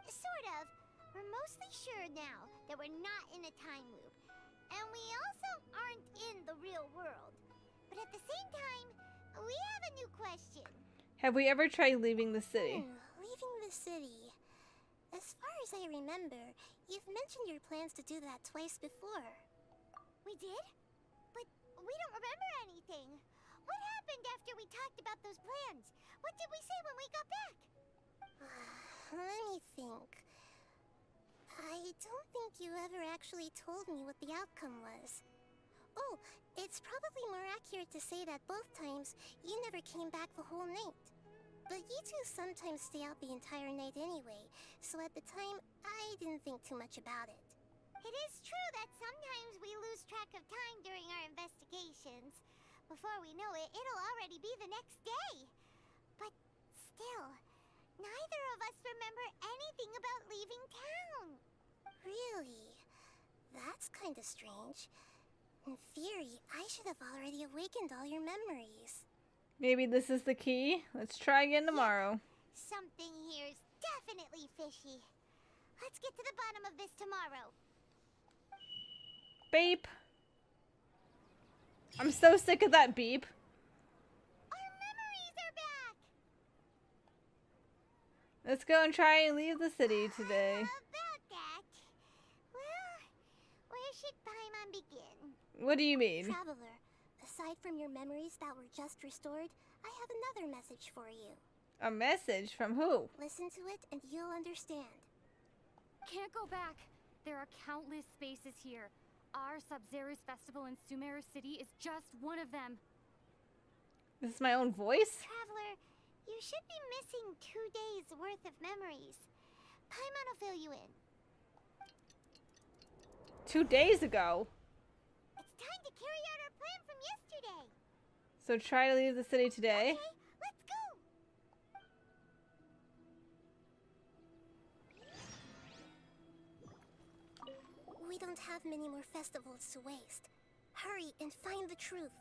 Sort of. We're mostly sure now that we're not in a time loop. And we also aren't in the real world. But at the same time, we have a new question. Have we ever tried leaving the city? Leaving the city. As far as I remember, you've mentioned your plans to do that twice before. We did? But we don't remember anything. What happened after we talked about those plans? What did we say when we got back? Let me think. I don't think you ever actually told me what the outcome was. Oh, it's probably more accurate to say that both times you never came back the whole night. But you two sometimes stay out the entire night anyway, so at the time, I didn't think too much about it. It is true that sometimes we lose track of time during our investigations. Before we know it, it'll already be the next day. But still, neither of us remember anything about leaving town. Really? That's kinda strange. In theory, I should have already awakened all your memories. Maybe this is the key. Let's try again tomorrow. Something here's definitely fishy. Let's get to the bottom of this tomorrow. Beep. I'm so sick of that beep. Our memories are back! Let's go and try and leave the city today. About that. Well, where should Paimon begin? What do you mean? Traveler, aside from your memories that were just restored, I have another message for you. A message from who? Listen to it and you'll understand. Can't go back. There are countless spaces here. Our Sub-Zero's festival in Sumeru City is just one of them. This is my own voice? Traveler, you should be missing 2 days worth of memories. Paimon will fill you in. 2 days ago. It's time to carry out our plan from yesterday. So try to leave the city today. Okay, let's go. We don't have many more festivals to waste. Hurry and find the truth.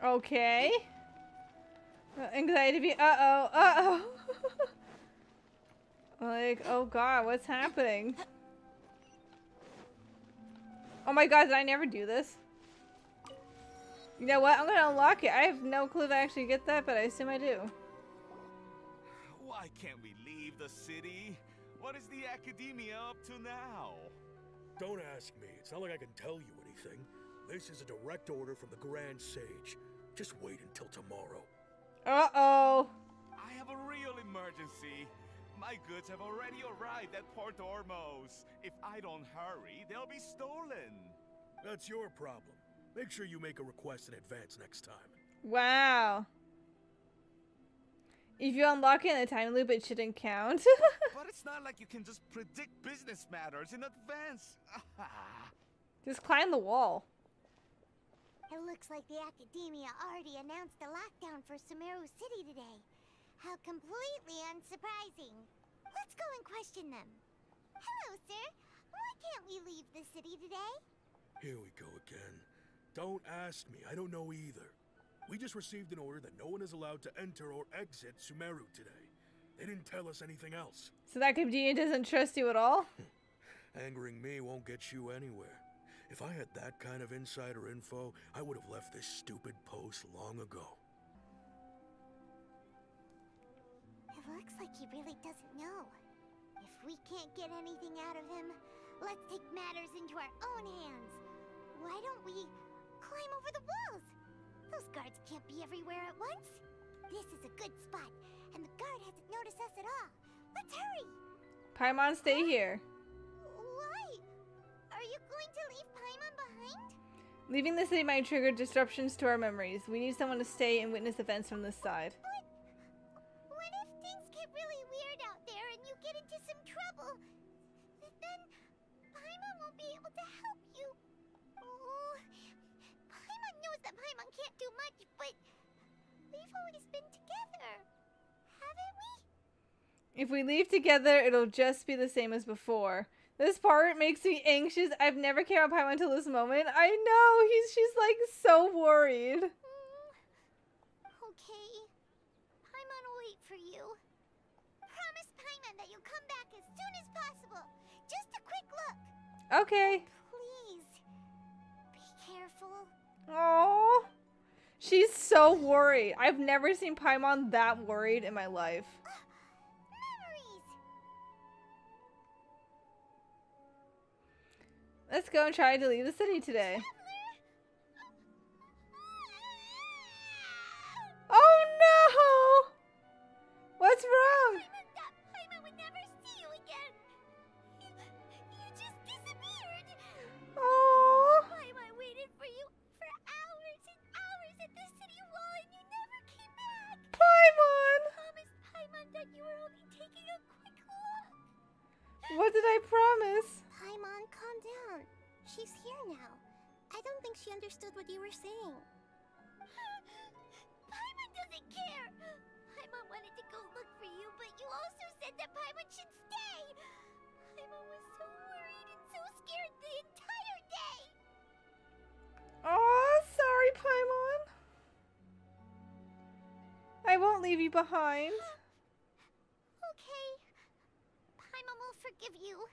Okay. Anxiety. Uh-oh. Uh-oh. Like, oh god, what's happening? Oh my god, did I never do this? You know what? I'm gonna unlock it. I have no clue if I actually get that, but I assume I do. Why can't we leave the city? What is the academia up to now? Don't ask me. It's not like I can tell you anything. This is a direct order from the Grand Sage. Just wait until tomorrow. Uh-oh. I have a real emergency. My goods have already arrived at Port Ormos. If I don't hurry, they'll be stolen. That's your problem. Make sure you make a request in advance next time. Wow. If you unlock it in a time loop, it shouldn't count. But it's not like you can just predict business matters in advance. Just climb the wall. It looks like the Academia already announced a lockdown for Sumeru City today. How completely unsurprising. Let's go and question them. Hello, sir. Why can't we leave the city today? Here we go again. Don't ask me, I don't know either. We just received an order that no one is allowed to enter or exit Sumeru today. They didn't tell us anything else. So that Academia doesn't trust you at all? Angering me won't get you anywhere. If I had that kind of insider info, I would have left this stupid post long ago. It looks like he really doesn't know. If we can't get anything out of him, let's take matters into our own hands. Why don't we climb over the walls? Those guards can't be everywhere at once. This is a good spot, and the guard hasn't noticed us at all. Let's hurry! Paimon, stay here. Why? Are you going to leave Paimon behind? Leaving the city might trigger disruptions to our memories. We need someone to stay and witness events from this side. But what if things get really weird out there and you get into some trouble? Then Paimon won't be able to help you. Oh, Paimon knows that Paimon can't do much, but we've always been together, haven't we? If we leave together, it'll just be the same as before. This part makes me anxious. I've never cared about Paimon until this moment. I know, she's like so worried. Okay. Paimon will wait for you. Promise Paimon that you'll come back as soon as possible. Just a quick look. Okay. Please. Be careful. Aww. She's so worried. I've never seen Paimon that worried in my life. Memories. Let's go and try to leave the city today. Oh no! What's wrong? Paimon would never see you again. You just disappeared. Oh. Paimon waited for you for hours and hours at the city wall and you never came back. Paimon! Promised Paimon that you were only taking a quick look. What did I promise? Paimon, calm down. She's here now. I don't think she understood what you were saying. Paimon doesn't care. Paimon wanted to go look for you, but you also said that Paimon should stay. Paimon was so worried and so scared the entire day. Oh, sorry, Paimon. I won't leave you behind. Okay. Paimon will forgive you.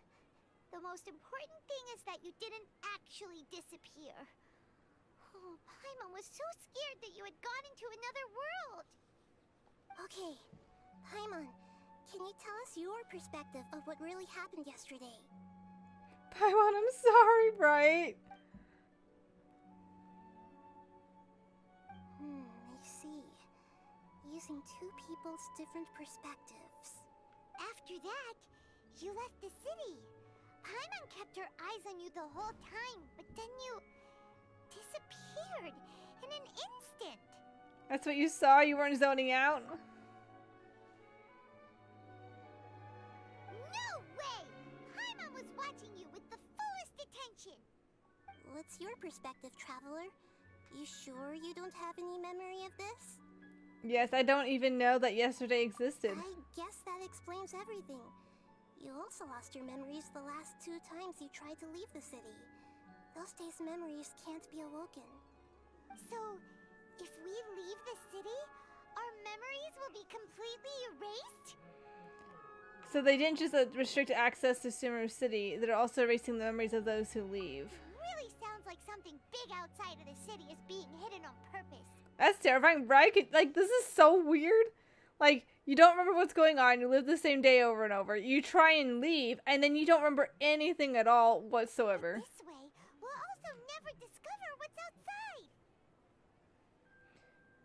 The most important thing is that you didn't actually disappear. Oh, Paimon was so scared that you had gone into another world. Okay, Paimon, can you tell us your perspective of what really happened yesterday? Paimon, I'm sorry, right? I see. Using two people's different perspectives. After that, you left the city. Paimon kept her eyes on you the whole time, but then you disappeared in an instant. That's what you saw? You weren't zoning out? No way! Paimon was watching you with the fullest attention. What's your perspective, Traveler? You sure you don't have any memory of this? Yes, I don't even know that yesterday existed. I guess that explains everything. You also lost your memories the last 2 times you tried to leave the city. Those days' memories can't be awoken. So, if we leave the city, our memories will be completely erased? So they didn't just restrict access to Sumeru City, they're also erasing the memories of those who leave. Really sounds like something big outside of the city is being hidden on purpose. That's terrifying, right? Like, this is so weird. Like, you don't remember what's going on, you live the same day over and over. You try and leave, and then you don't remember anything at all whatsoever. This way, we'll also never discover what's outside.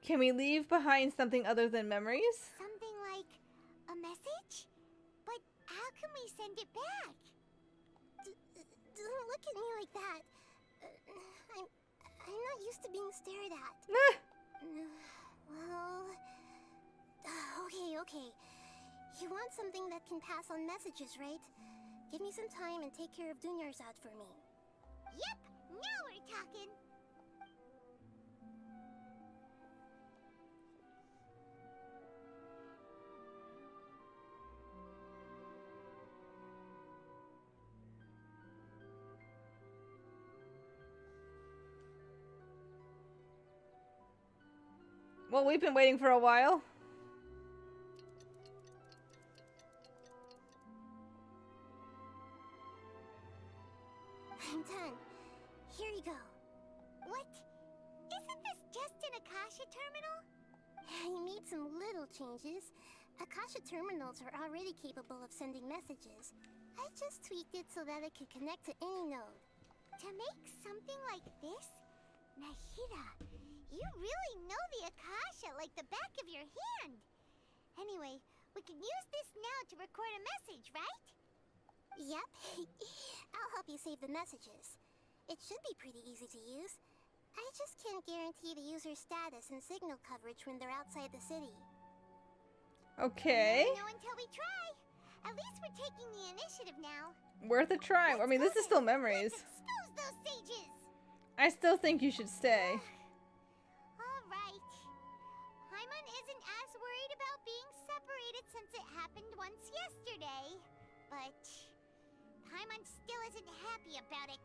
Can we leave behind something other than memories? Something like a message? But how can we send it back? Don't look at me like that. I'm not used to being stared at. Well... Okay. You want something that can pass on messages, right? Give me some time and take care of Dunyar's out for me. Yep, now we're talking. Well, we've been waiting for a while. I'm done. Here you go. What? Isn't this just an Akasha terminal? You made some little changes. Akasha terminals are already capable of sending messages. I just tweaked it so that it could connect to any node. To make something like this? Nahida, you really know the Akasha like the back of your hand. Anyway, we can use this now to record a message, right? Yep. I'll help you save the messages. It should be pretty easy to use. I just can't guarantee the user's status and signal coverage when they're outside the city. Okay. Never know until we try. At least we're taking the initiative now. Worth a try. I mean, this is still memories. Let's expose those sages. I still think you should stay. All right. Paimon isn't as worried about being separated since it happened once yesterday. But Paimon still isn't happy about it.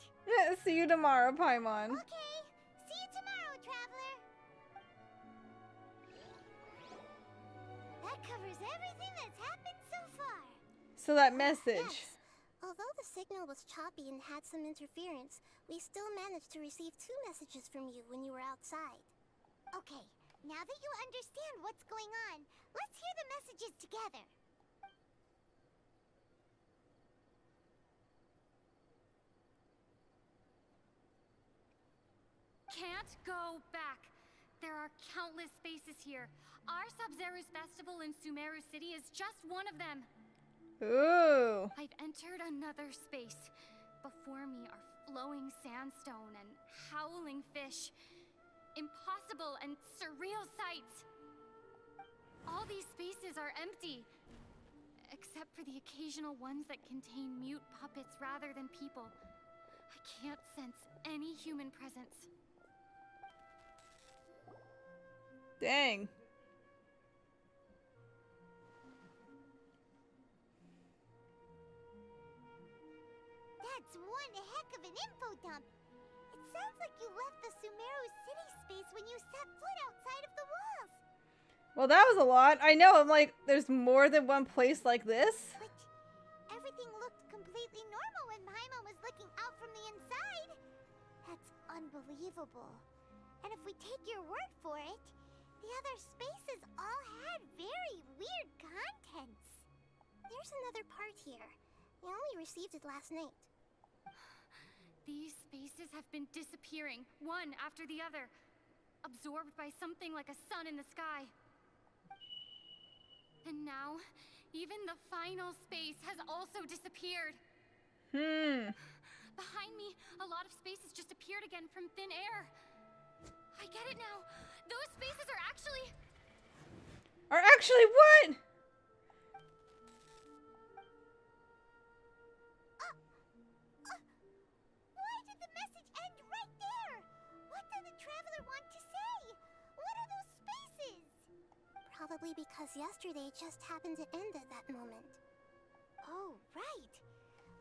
See you tomorrow, Paimon. Okay. See you tomorrow, Traveler. That covers everything that's happened so far. So that message. Yes. Although the signal was choppy and had some interference, we still managed to receive 2 messages from you when you were outside. Okay, now that you understand what's going on, let's hear the messages together. Can't go back. There are countless spaces here. Our Sub-Zero's festival in Sumeru City is just one of them. Ooh. I've entered another space. Before me are flowing sandstone and howling fish. Impossible and surreal sights. All these spaces are empty. Except for the occasional ones that contain mute puppets rather than people. I can't sense any human presence. Dang. That's one heck of an info dump. It sounds like you left the Sumeru city space when you set foot outside of the walls. Well, that was a lot. I know, I'm like, there's more than one place like this? But everything looked completely normal when Paimon was looking out from the inside. That's unbelievable. And if we take your word for it, the other spaces all had very weird contents. There's another part here. You only received it last night. These spaces have been disappearing, one after the other, absorbed by something like a sun in the sky. And now, even the final space has also disappeared. Behind me, a lot of spaces just appeared again from thin air. I get it now. Those spaces are actually... Are actually what? Why did the message end right there? What did the Traveler want to say? What are those spaces? Probably because yesterday just happened to end at that moment. Oh, right.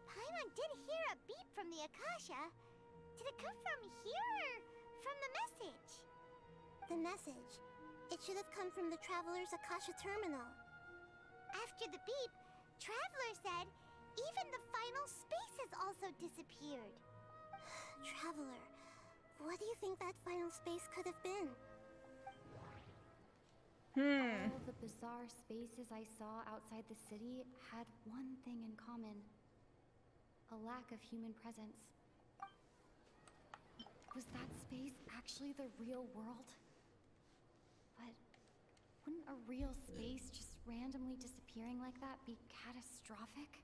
Paimon did hear a beep from the Akasha. Did it come from here or from the message? The message. It should have come from the Traveler's Akasha terminal. After the beep, Traveler said even the final spaces also disappeared. Traveler, what do you think that final space could have been? All the bizarre spaces I saw outside the city had one thing in common. A lack of human presence. Was that space actually the real world? But wouldn't a real space just randomly disappearing like that be catastrophic?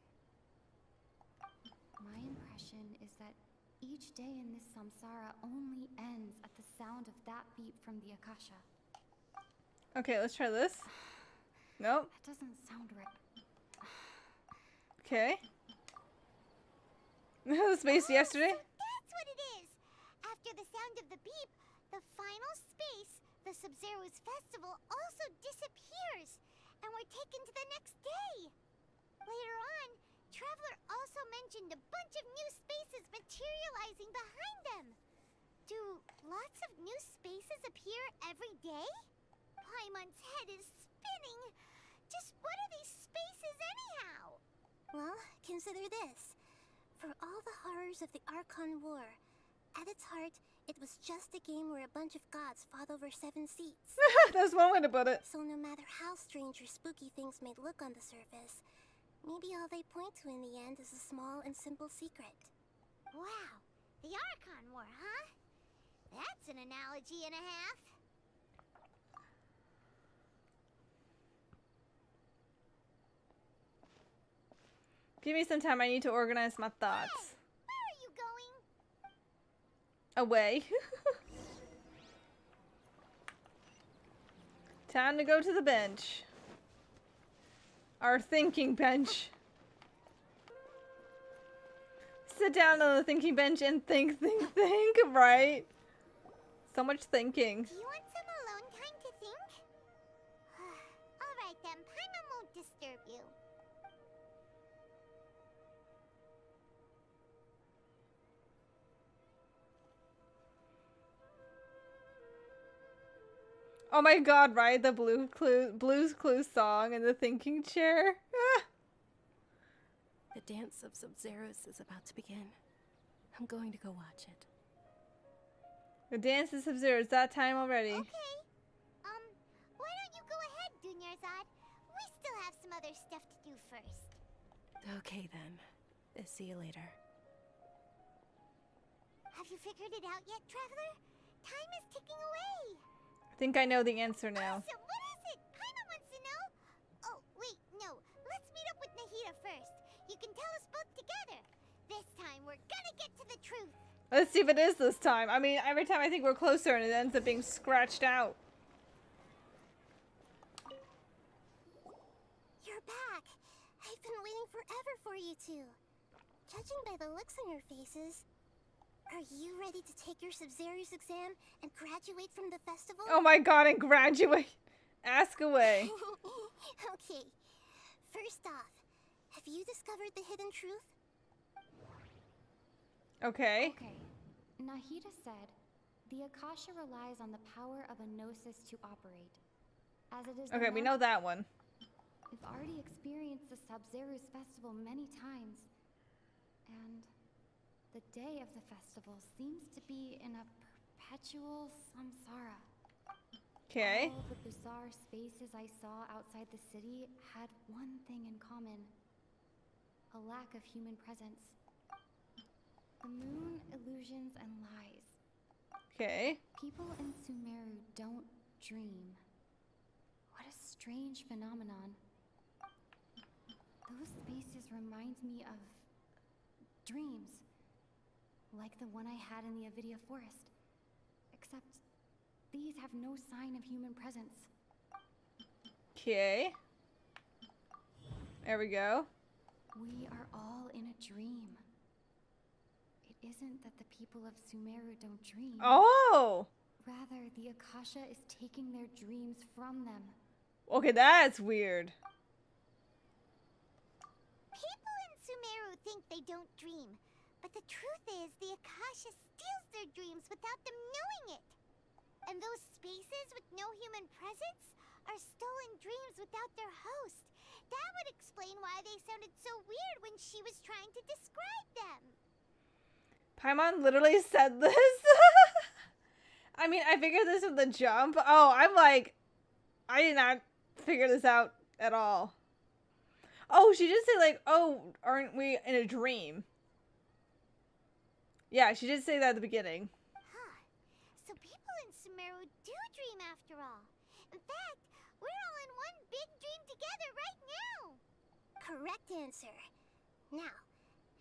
My impression is that each day in this samsara only ends at the sound of that beep from the Akasha. Okay, let's try this. Nope. That doesn't sound right. Okay. The space yesterday? So that's what it is! After the sound of the beep, the final space, the Sub-Zero's festival, also disappears, and we're taken to the next day. Later on, Traveler also mentioned a bunch of new spaces materializing behind them. Do lots of new spaces appear every day? Paimon's head is spinning. Just what are these spaces anyhow? Well, consider this. For all the horrors of the Archon War, at its heart, it was just a game where a bunch of gods fought over 7 seats. That's one way to put it. So no matter how strange or spooky things may look on the surface, maybe all they point to in the end is a small and simple secret. Wow, the Archon War, huh? That's an analogy and a half. Give me some time. I need to organize my thoughts. Hey, where are you going? Away. Time to go to the bench. Our thinking bench. Sit down on the thinking bench and think, right? So much thinking. Do you want some alone time to think? Alright then, Paimon won't disturb you. Oh my god, right? The Blue's Clues song in the thinking chair. The dance of Sub-Zeros is about to begin. I'm going to go watch it. The dance of Sub-Zero. It's that time already. Okay. Why don't you go ahead, Dunyarzad? We still have some other stuff to do first. Okay then. See you later. Have you figured it out yet, Traveler? Time is ticking away. I think I know the answer now. So what is it? Paimon wants to know. Oh, wait, no. Let's meet up with Nahida first. You can tell us both together. This time, we're gonna get to the truth. Let's see if it is this time. I mean, every time I think we're closer and it ends up being scratched out. You're back. I've been waiting forever for you two. Judging by the looks on your faces, are you ready to take your Sub-Zero's exam and graduate from the festival? Oh my god, and graduate. Ask away. Okay. First off, have you discovered the hidden truth? Okay. Okay. Nahida said, the Akasha relies on the power of a gnosis to operate. As it is Okay, we know that one. We've already experienced the Sub-Zero's festival many times. And the day of the festival seems to be in a perpetual samsara. Okay. All the bizarre spaces I saw outside the city had one thing in common. A lack of human presence. The moon, illusions, and lies. Okay. People in Sumeru don't dream. What a strange phenomenon. Those spaces remind me of dreams. Like the one I had in the Avidia forest. Except these have no sign of human presence. Okay. There we go. We are all in a dream. It isn't that the people of Sumeru don't dream. Oh! Rather, the Akasha is taking their dreams from them. Okay, that's weird. People in Sumeru think they don't dream. But the truth is, the Akasha steals their dreams without them knowing it. And those spaces with no human presence are stolen dreams without their host. That would explain why they sounded so weird when she was trying to describe them. Paimon literally said this. I mean, I figured this with the jump. Oh, I'm like, I did not figure this out at all. Oh, she just said like, oh, aren't we in a dream? Yeah, she did say that at the beginning. Huh. So people in Sumeru do dream after all. In fact, we're all in one big dream together right now. Correct answer. Now,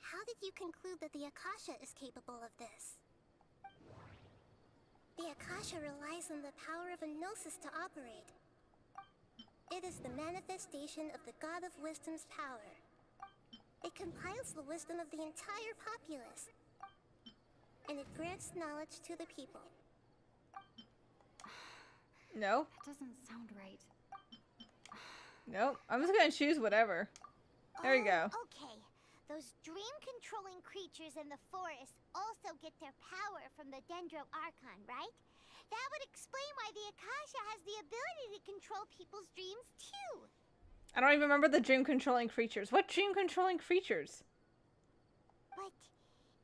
how did you conclude that the Akasha is capable of this? The Akasha relies on the power of a gnosis to operate. It is the manifestation of the God of Wisdom's power. It compiles the wisdom of the entire populace, and it grants knowledge to the people. No. That doesn't sound right. Nope. I'm just gonna choose whatever. There you go. Okay. Those dream-controlling creatures in the forest also get their power from the Dendro Archon, right? That would explain why the Akasha has the ability to control people's dreams, too. I don't even remember the dream-controlling creatures. What dream-controlling creatures? But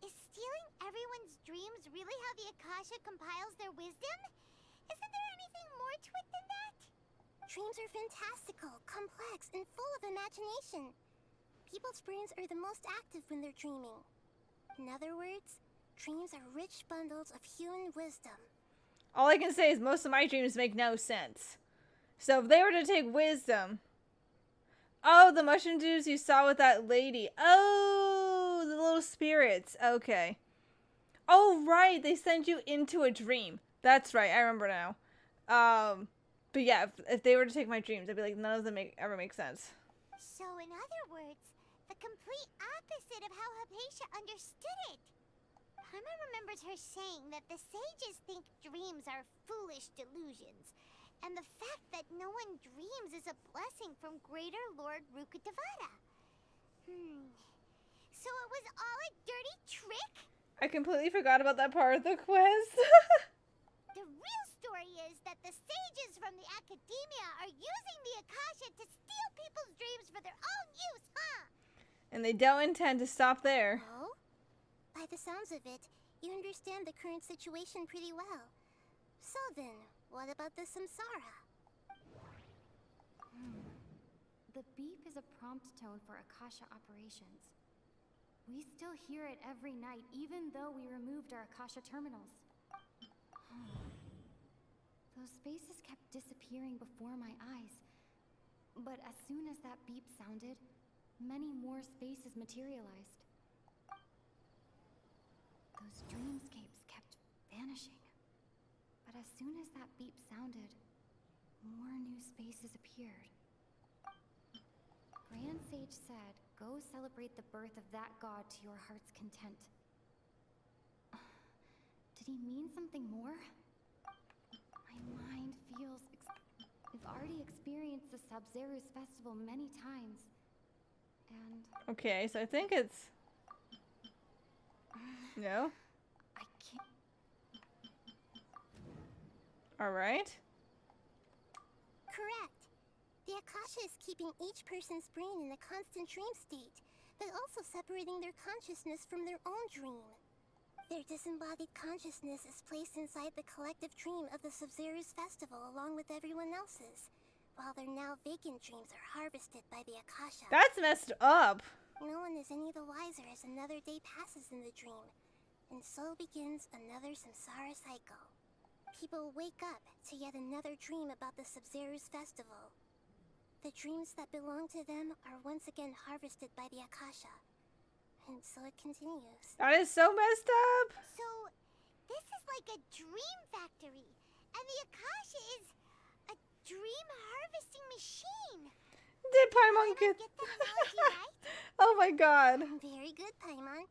is stealing everyone's dreams really how the Akasha compiles their wisdom? Isn't there anything more to it than that? Dreams are fantastical, complex, and full of imagination. People's brains are the most active when they're dreaming. In other words, dreams are rich bundles of human wisdom. All I can say is most of my dreams make no sense. So if they were to take wisdom... Oh, the mushroom dudes you saw with that lady. Oh, the little spirits. Okay. Oh, right. They send you into a dream. That's right. I remember now. But yeah, if they were to take my dreams, I'd be like, none of them ever make sense. So in other words, the complete opposite of how Hypatia understood it. Paimon remembers her saying that the sages think dreams are foolish delusions, and the fact that no one dreams is a blessing from Greater Lord Rukkhadevata. So it was all a dirty trick? I completely forgot about that part of the quest. The real story is that the sages from the academia are using the Akasha to steal people's dreams for their own use, huh? And they don't intend to stop there. Oh? By the sounds of it, you understand the current situation pretty well. So then, what about the samsara? The beep is a prompt tone for Akasha operations. We still hear it every night, even though we removed our Akasha terminals. Those spaces kept disappearing before my eyes. But as soon as that beep sounded, many more spaces materialized. Those dreamscapes kept vanishing. But as soon as that beep sounded, more new spaces appeared. Grand Sage said, go celebrate the birth of that god to your heart's content. Did he mean something more? My mind feels... We've already experienced the Sub-Zeru's festival many times. And... Okay, so I think it's... No? I can't... Alright. Correct. The Akasha is keeping each person's brain in a constant dream state, but also separating their consciousness from their own dream. Their disembodied consciousness is placed inside the collective dream of the Sub-Zeru's festival along with everyone else's, while their now vacant dreams are harvested by the Akasha. That's messed up. No one is any the wiser as another day passes in the dream, and so begins another samsara cycle. People wake up to yet another dream about the Sub-Zeru's festival. The dreams that belong to them are once again harvested by the Akasha. And so it continues. That is so messed up. So, this is like a dream factory, and the Akasha is a dream harvesting machine. Did Paimon get that analogy right? Oh my god. Very good, Paimon.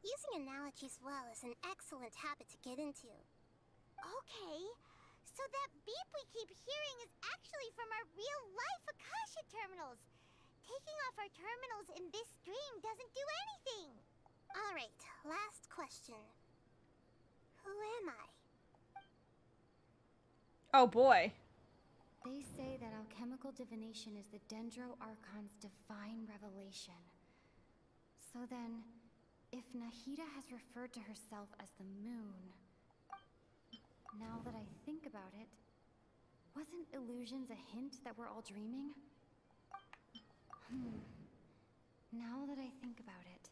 Using analogies well is an excellent habit to get into. Okay, so that beep we keep hearing is actually from our real-life Akasha terminals. Taking off our terminals in this dream doesn't do anything. Alright, last question. Who am I? Oh boy. They say that alchemical divination is the Dendro Archon's divine revelation. So then, if Nahida has referred to herself as the moon... Now that I think about it, wasn't illusions a hint that we're all dreaming? Now that I think about it,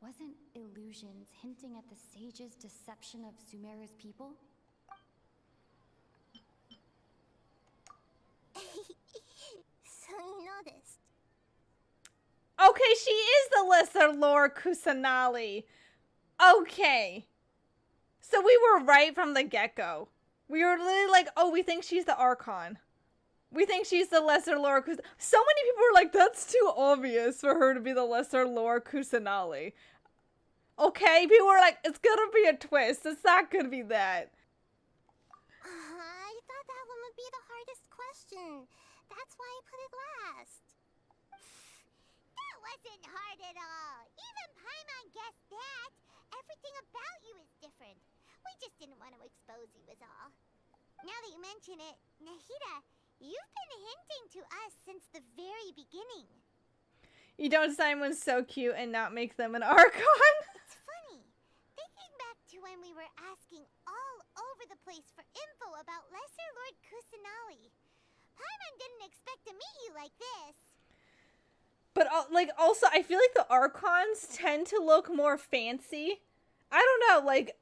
wasn't illusions hinting at the sage's deception of Sumeru's people? So you noticed. Okay, she is the Lesser Lord Kusanali. Okay. So we were right from the get-go. We were literally like, oh, we think she's the Archon. We think she's the Lesser Lord Kusanali. So many people were like, that's too obvious for her to be the Lesser Lord Kusanali. Okay, people were like, it's gonna be a twist. It's not gonna be that. I thought that one would be the hardest question. That's why I put it last. That wasn't hard at all. Even Paimon guessed that. Everything about you is different. We just didn't want to expose you is all. Now that you mention it, Nahida, you've been hinting to us since the very beginning. You don't decide one's so cute and not make them an Archon? It's funny. Thinking back to when we were asking all over the place for info about Lesser Lord Kusanali, Paimon didn't expect to meet you like this. But, like, also, I feel like the Archons tend to look more fancy. I don't know, like,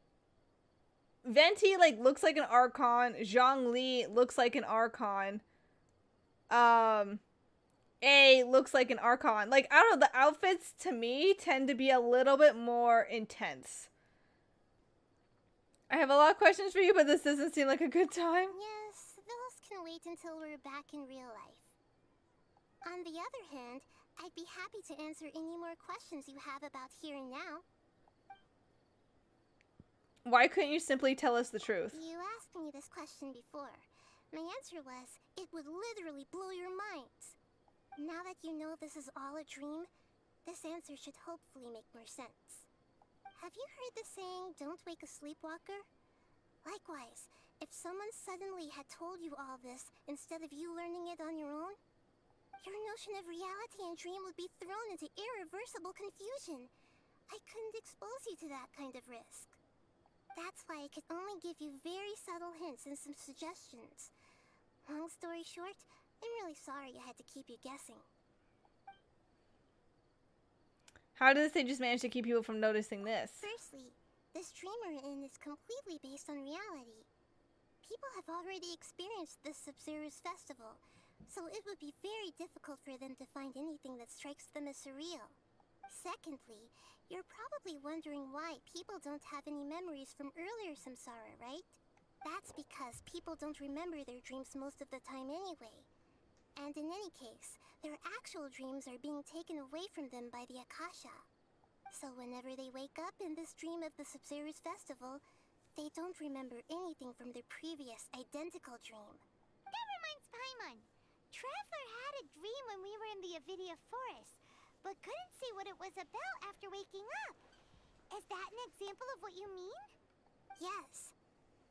Venti, like, looks like an Archon. Zhongli looks like an Archon. A looks like an Archon. Like, I don't know, the outfits, to me, tend to be a little bit more intense. I have a lot of questions for you, but this doesn't seem like a good time. Yes, those can wait until we're back in real life. On the other hand, I'd be happy to answer any more questions you have about here and now. Why couldn't you simply tell us the truth? You asked me this question before. My answer was, it would literally blow your minds. Now that you know this is all a dream, this answer should hopefully make more sense. Have you heard the saying, don't wake a sleepwalker? Likewise, if someone suddenly had told you all this instead of you learning it on your own, your notion of reality and dream would be thrown into irreversible confusion. I couldn't expose you to that kind of risk. That's why I could only give you very subtle hints and some suggestions. Long story short, I'm really sorry I had to keep you guessing. How does they just manage to keep people from noticing this? Firstly, this dream we're in is completely based on reality. People have already experienced this Sumeru's festival, so it would be very difficult for them to find anything that strikes them as surreal. Secondly, you're probably wondering why people don't have any memories from earlier samsara, right? That's because people don't remember their dreams most of the time anyway. And in any case, their actual dreams are being taken away from them by the Akasha. So whenever they wake up in this dream of the Sumeru's festival, they don't remember anything from their previous identical dream. That reminds Paimon. Traveler had a dream when we were in the Avidia forest, but couldn't see what it was about after waking up. Is that an example of what you mean? Yes.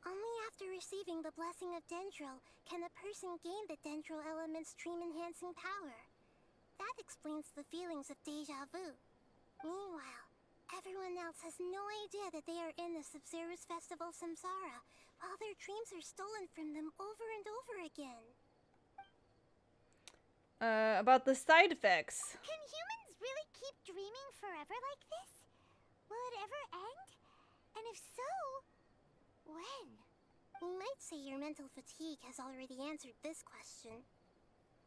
Only after receiving the blessing of Dendro can a person gain the Dendro element's dream-enhancing power. That explains the feelings of deja vu. Meanwhile, everyone else has no idea that they are in the Sumeru's festival samsara, while their dreams are stolen from them over and over again. About the side effects. Can humans really keep dreaming forever like this? Will it ever end? And if so, when? We might say your mental fatigue has already answered this question.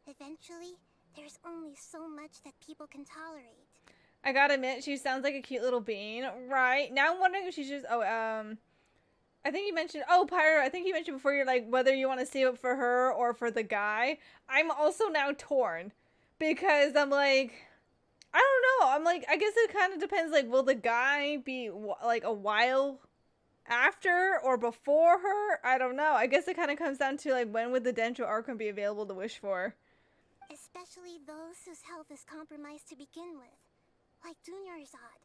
Eventually, there's only so much that people can tolerate. I gotta admit, she sounds like a cute little bean, right? Now I'm wondering if she's just, I think you mentioned, Pyro, I think you mentioned before, you're like, whether you want to save it for her or for the guy. I'm also now torn, because I'm like, I don't know, I'm like, I guess it kind of depends, like, will the guy be, like, a while after or before her? I don't know. I guess it kind of comes down to, like, when would the Dendro Archon be available to wish for? Especially those whose health is compromised to begin with, like Dunyarzad.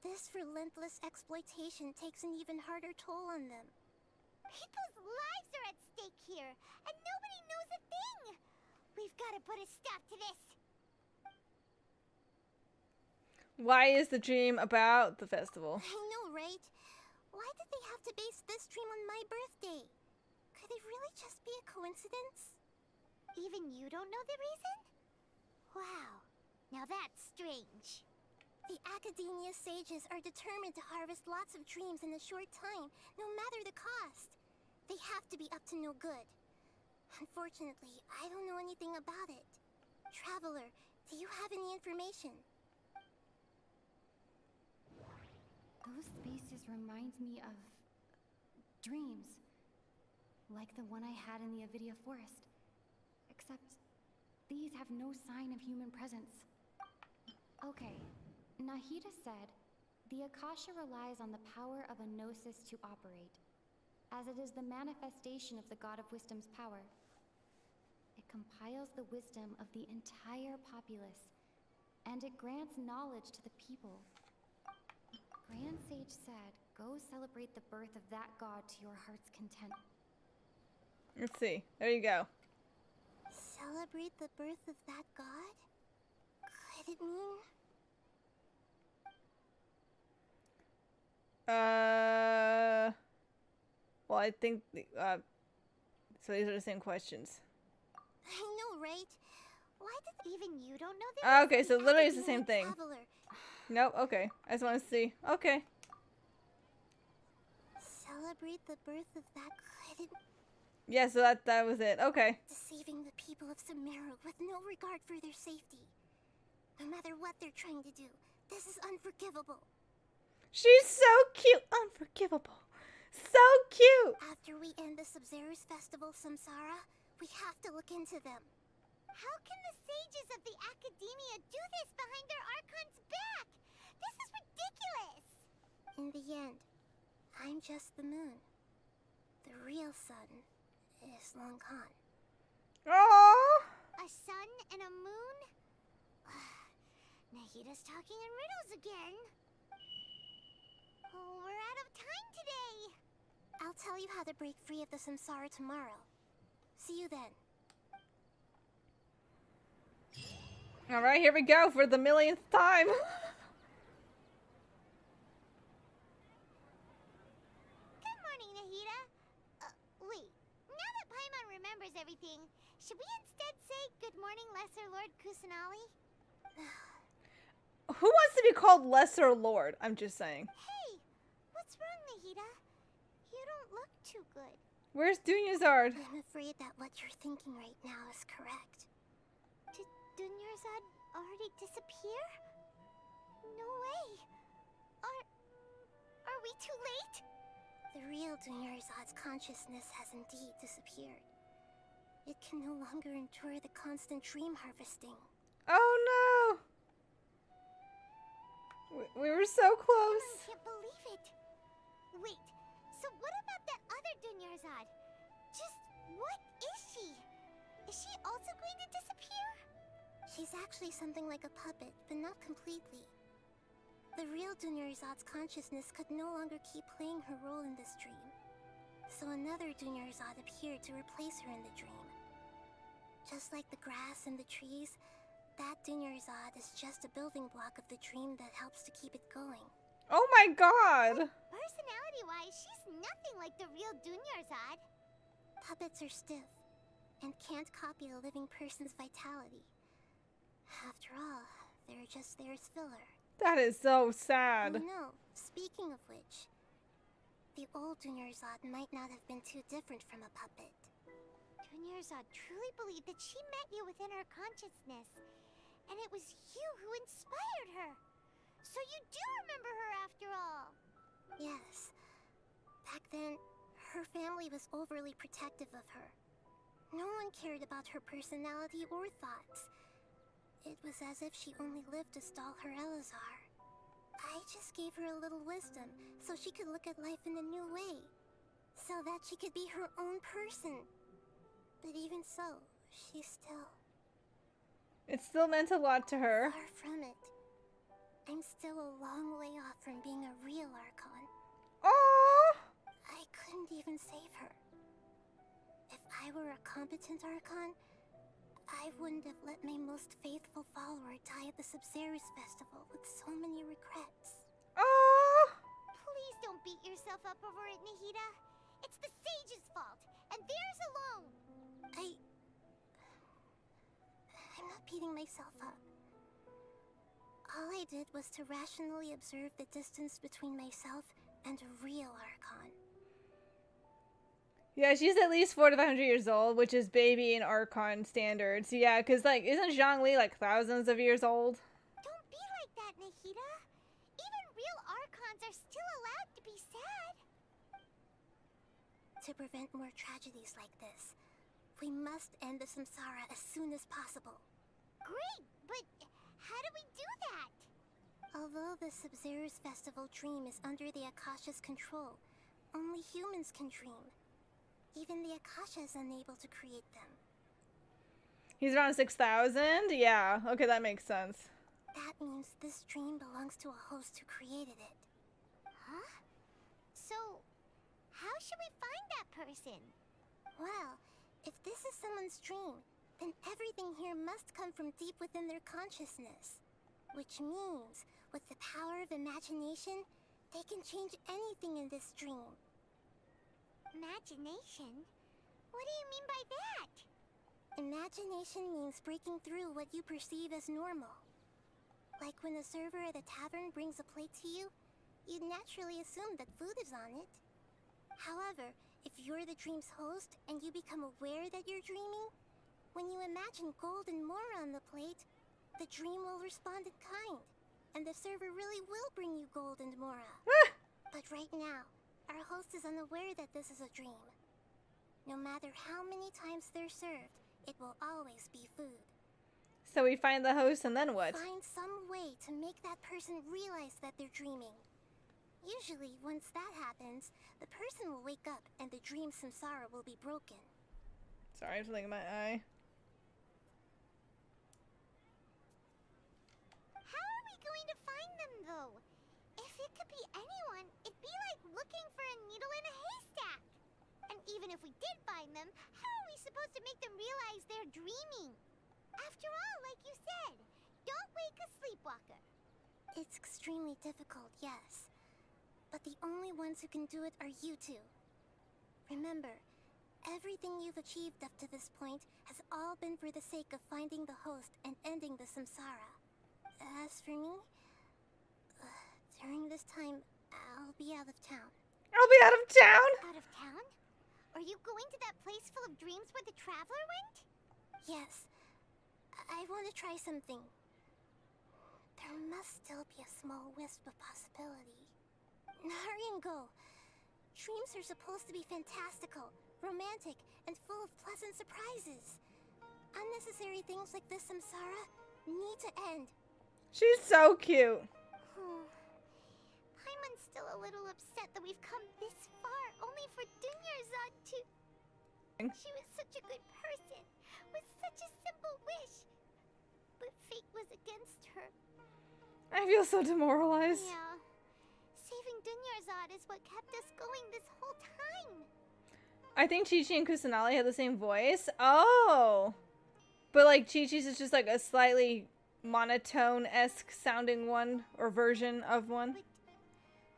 This relentless exploitation takes an even harder toll on them. People's lives are at stake here, and nobody knows a thing! We've got to put a stop to this! Why is the dream about the festival? I know, right? Why did they have to base this dream on my birthday? Could it really just be a coincidence? Even you don't know the reason? Wow, now that's strange. The Academia sages are determined to harvest lots of dreams in a short time, no matter the cost. They have to be up to no good. Unfortunately, I don't know anything about it. Traveler, do you have any information? Those spaces remind me of dreams, like the one I had in the Avidia forest. Except these have no sign of human presence. Okay, Nahida said, the Akasha relies on the power of a gnosis to operate, as it is the manifestation of the God of Wisdom's power. It compiles the wisdom of the entire populace, and it grants knowledge to the people. Grand Sage said, go celebrate the birth of that god to your heart's content. Let's see. There you go. Celebrate the birth of that god? Could it mean... Well, I think, so these are the same questions. I know, right? Why did even you don't know this? Oh, okay, so literally it's the same thing. Traveler. Nope, okay. I just want to see. Okay. Celebrate the birth of that god? Yeah, so that was it. Okay. Deceiving the people of Sumeru with no regard for their safety. No matter what they're trying to do, this is unforgivable. She's so cute. Unforgivable. So cute. After we end the Sub-Zero's festival, Samsara, we have to look into them. How can the sages of the Academia do this behind their Archon's back? This is ridiculous! In the end, I'm just the moon. The real sun is long gone. Oh. A sun and a moon? Nahida's talking in riddles again. Oh, we're out of time today. I'll tell you how to break free of the Samsara tomorrow. See you then. Alright, here we go for the millionth time. Good morning, Nahida. Wait. Now that Paimon remembers everything, should we instead say good morning, Lesser Lord Kusanali? Who wants to be called Lesser Lord? I'm just saying. Hey, what's wrong, Nahida? You don't look too good. Where's Dunyazard? I'm afraid that what you're thinking right now is correct. Did Dunyarzad already disappear? No way. Are we too late? The real Dunyarzad's consciousness has indeed disappeared. It can no longer endure the constant dream harvesting. Oh no! We were so close. I can't believe it. Wait, so what about that other Dunyarzad? Just what is she? Is she also going to disappear? She's actually something like a puppet, but not completely. The real Dunyarzad's consciousness could no longer keep playing her role in this dream. So another Dunyarzad appeared to replace her in the dream. Just like the grass and the trees, that Dunyarzad is just a building block of the dream that helps to keep it going. Oh my god! Personality-wise, she's nothing like the real Dunyarzad. Puppets are stiff, and can't copy a living person's vitality. After all, they're just there as filler. That is so sad. Oh no, speaking of which, the old Dunyarzad might not have been too different from a puppet. Dunyarzad truly believed that she met you within her consciousness, and it was you who inspired her. So you do remember her after all. Yes. Back then, her family was overly protective of her. No one cared about her personality or thoughts. It was as if she only lived to stall her Elazar. I just gave her a little wisdom so she could look at life in a new way. So that she could be her own person. But even so, she still... It still meant a lot to her. Far from it. I'm still a long way off from being a real Archon. Oh! I couldn't even save her. If I were a competent Archon, I wouldn't have let my most faithful follower die at the Sub-Zero's festival with so many regrets. Oh! Please don't beat yourself up over it, Nahida. It's the sage's fault, and theirs alone. I'm not beating myself up. All I did was to rationally observe the distance between myself and a real Archon. Yeah, she's at least 400 to 500 years old, which is baby in Archon standards. Yeah, because, like, isn't Zhongli, like, thousands of years old? Don't be like that, Nahida. Even real Archons are still allowed to be sad. To prevent more tragedies like this, we must end the Samsara as soon as possible. Great, but how do we do that? Although the Sub-Zero's festival dream is under the Akasha's control, only humans can dream. Even the Akasha is unable to create them. He's around 6,000? Yeah, okay, that makes sense. That means this dream belongs to a host who created it. Huh? So, how should we find that person? Well, if this is someone's dream, then everything here must come from deep within their consciousness. Which means, with the power of imagination, they can change anything in this dream. Imagination? What do you mean by that? Imagination means breaking through what you perceive as normal. Like when the server at a tavern brings a plate to you, you'd naturally assume that food is on it. However, if you're the dream's host and you become aware that you're dreaming, when you imagine gold and more on the plate, the dream will respond in kind, and the server really will bring you gold and mora. But right now, our host is unaware that this is a dream. No matter how many times they're served, it will always be food. So we find the host and then what? Find some way to make that person realize that they're dreaming. Usually, once that happens, the person will wake up and the dream samsara will be broken. Sorry, I have something in my eye. How are we going to find them, though? If it could be anyone, it'd be like looking for a needle in a haystack. And even if we did find them, how are we supposed to make them realize they're dreaming? After all, like you said, don't wake a sleepwalker. It's extremely difficult, yes. But the only ones who can do it are you two. Remember, everything you've achieved up to this point has all been for the sake of finding the host and ending the samsara. As for me, during this time, I'll be out of town. I'll be out of town? Out of town? Are you going to that place full of dreams where the traveler went? Yes. I want to try something. There must still be a small wisp of possibility. Hurry and go. Dreams are supposed to be fantastical, romantic, and full of pleasant surprises. Unnecessary things like this samsara need to end. She's so cute. Paimon's still a little upset that we've come this far only for Dunyarzad to... She was such a good person, with such a simple wish. But fate was against her. I feel so demoralized. Yeah. Saving Dunyarzad is what kept us going this whole time. I think Chi-Chi and Kusanali had the same voice. Oh! But like Chi-Chi's is just like a slightly monotone-esque sounding one, or version of one. But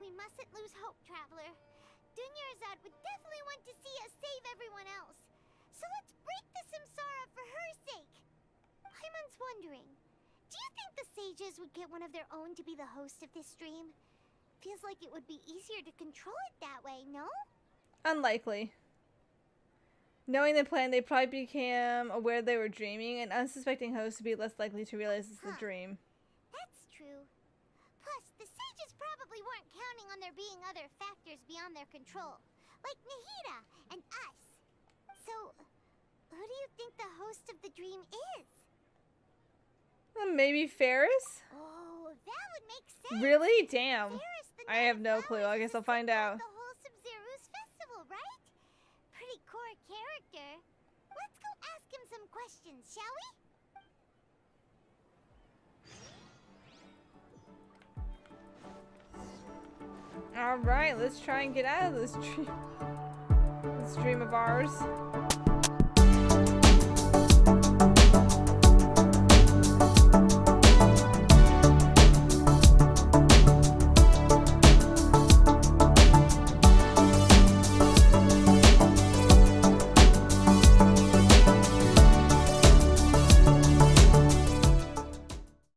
we mustn't lose hope, Traveler. Dunyarzad would definitely want to see us save everyone else. So let's break the samsara for her sake. Paimon's wondering, do you think the sages would get one of their own to be the host of this dream? Feels like it would be easier to control it that way, no? Unlikely. Knowing the plan, they probably became aware they were dreaming, and unsuspecting hosts would be less likely to realize it's a dream. That's true. Plus, the sages probably weren't counting on there being other factors beyond their control, like Nahida and us. So, who do you think the host of the dream is? Maybe Ferris? Oh, that would make sense. Really? Damn. Ferris, the I have no clue. I guess I'll find out. The whole Sumeru's festival, right? Pretty core character. Let's go ask him some questions, shall we? Alright, let's try and get out of this dream of ours.